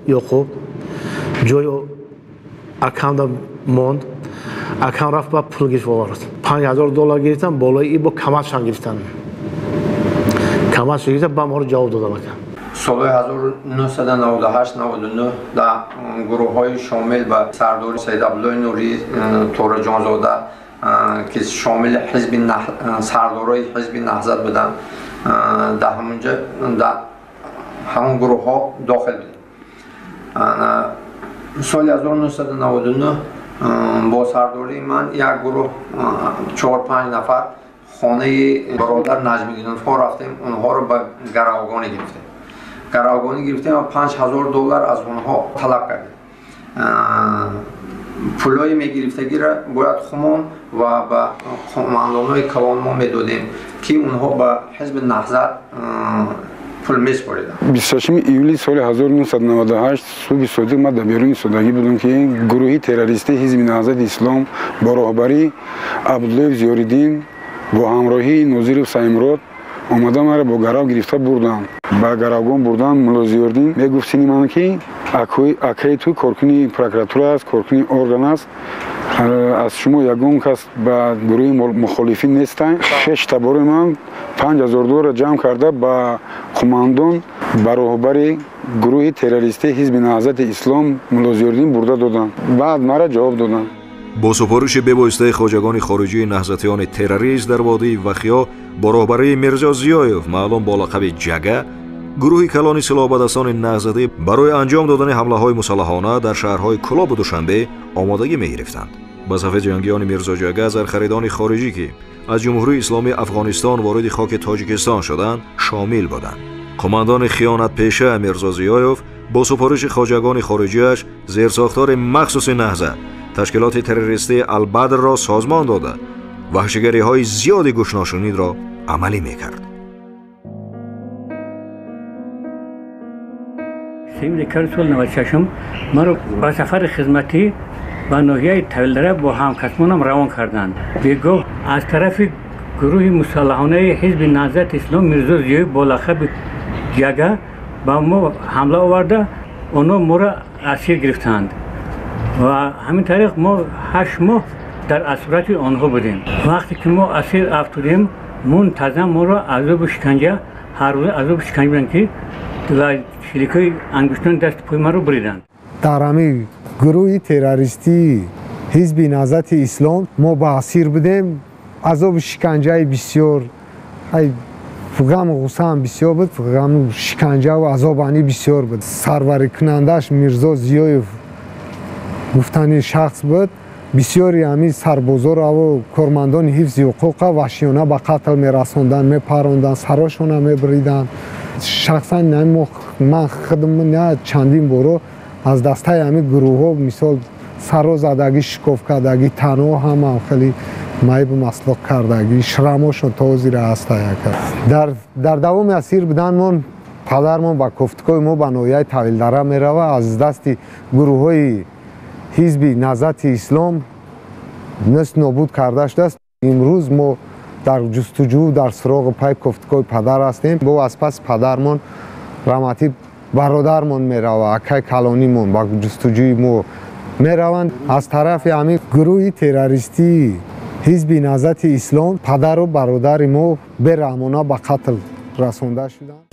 یعقوب جای اکم دا موند. اکم رفت بعد پول گرفت آورد. $5000 گرفتن. بالای ای با کمرشان گرفتن. کمرش گرفتن با ما رو جواب دادن. سال 1998 99 در گروه های شامل به سردار سید عبدالله نوری تور جانزاده که شامل سردارای حزب نهضت بودن در همونجا در همون گروه ها داخل بودیم. سال 1999 با سرداری من یک گروه 4-5 نفر خانه برادر نجمی‌دین ها رفتیم. اونها رو به گروگانی گرفتیم. گروگانی گرفتیم و $5000 از اونها طلب کردیم. پولای میگرفتگی را باید خمان و به قماندانای کلان ما میدادیم که اونها به حزب نهضت پول میسپاریدن. 28 ایولی سال 1998 صبح صادق ما در بیرون سوداگی بودم که گروهی تروریستی حزب نهضت اسلام با راهبری عبدالله زیاردین با همراهی نظیر سایمراد اومدن مرا با گرو گرفته بردن. با گروگان بردن. ملا زیاردین میگفت من که اکای تو کارکنی پروکراتور است، کارکنی ارگان است، از شما یگان کس به گروه مخالفین نیستن. 6 تبار من $5000 جمع کرده با قماندان با راهبر گروه تروریستی حزب نهضت اسلام ملا زیاردین برده دادن. بعد مرا جواب دادن. با سپارش ببایسته خواجگان خارجی نهضتیان تروریست در وادی وخیا با راهبری میرزا ضیایف معلوم با لقب جگه، گروه کلان سلاح‌بدستان نهضتی برای انجام دادن حمله‌های مسلحانه در شهرهای کلاب و دوشنبه آمادگی می‌گرفتند. با صف جنگیان میرزا جگه زرخریدان خارجی که از جمهوری اسلامی افغانستان وارد خاک تاجیکستان شدند شامل بودند. قماندان خیانت پیشه میرزا ضیایف با سپارش خواجگان خارجیش زیر ساختار مخصوص نهضت تشکیلات تروریستی البدر را سازمان داده وحشیگری‌های زیادی گوش‌ناشنید را عملی می‌کرد. سال 96 ما رو با سفر خدمتی و ناحیه طویل‌دره با همکسانم روان کردند. بگاه از طرف گروه مسلحانه حزب نهضت اسلام میرزا ضیایف با لقب جگه با ما حمله آورده. اونا ما را اسیر گرفتند و همین طریق ما 8 ماه در اسارت آنها بودیم. وقتی که ما اسیر افتادیم منتظم ما را عذاب و شکنجه هر روز عذاب شکنجه بودند که و شلیکای انگشتان دست پای ما رو بریدند. در همین گروه تروریستی حزب نهضت اسلام ما با اسیر بودیم. عذاب شکنجه بسیار غم و غصه هم بسیار بود. غم و شکنجه و عذابانی بسیار بود. سروری کنندش میرزا ضیایف گفتنی شخص بود. بسیاری همین سربازا و کارمندان حفظ حقوق وحشیانه به قتل میرساندن، میپراندن، سراشون میبریدن. شخصا من خودم چندین بارو از دسته همین گروه ها مثال سرا زدگی، شکاف کردگی، تنها هم خیلی معیب مسلک کردگی، شرماشون تا زیر هسته کرد. در دوام اسیر بودن من پدرمان با گفتگوی ما به ناحیه طویل‌دره میروه. از دست گروه های حزب نهضت اسلام نست نابود کرده شده است. امروز ما در جستجو در سراغ پای گفتگوی پدر هستیم. با از پس پدرمان رحمتی برادرمان میروه، اکای کلانیمون با جستجوی ما میروند. از طرف همین گروه تروریستی حزب نهضت اسلام پدر و برادر ما به رحمانه به قتل رسانده شدند.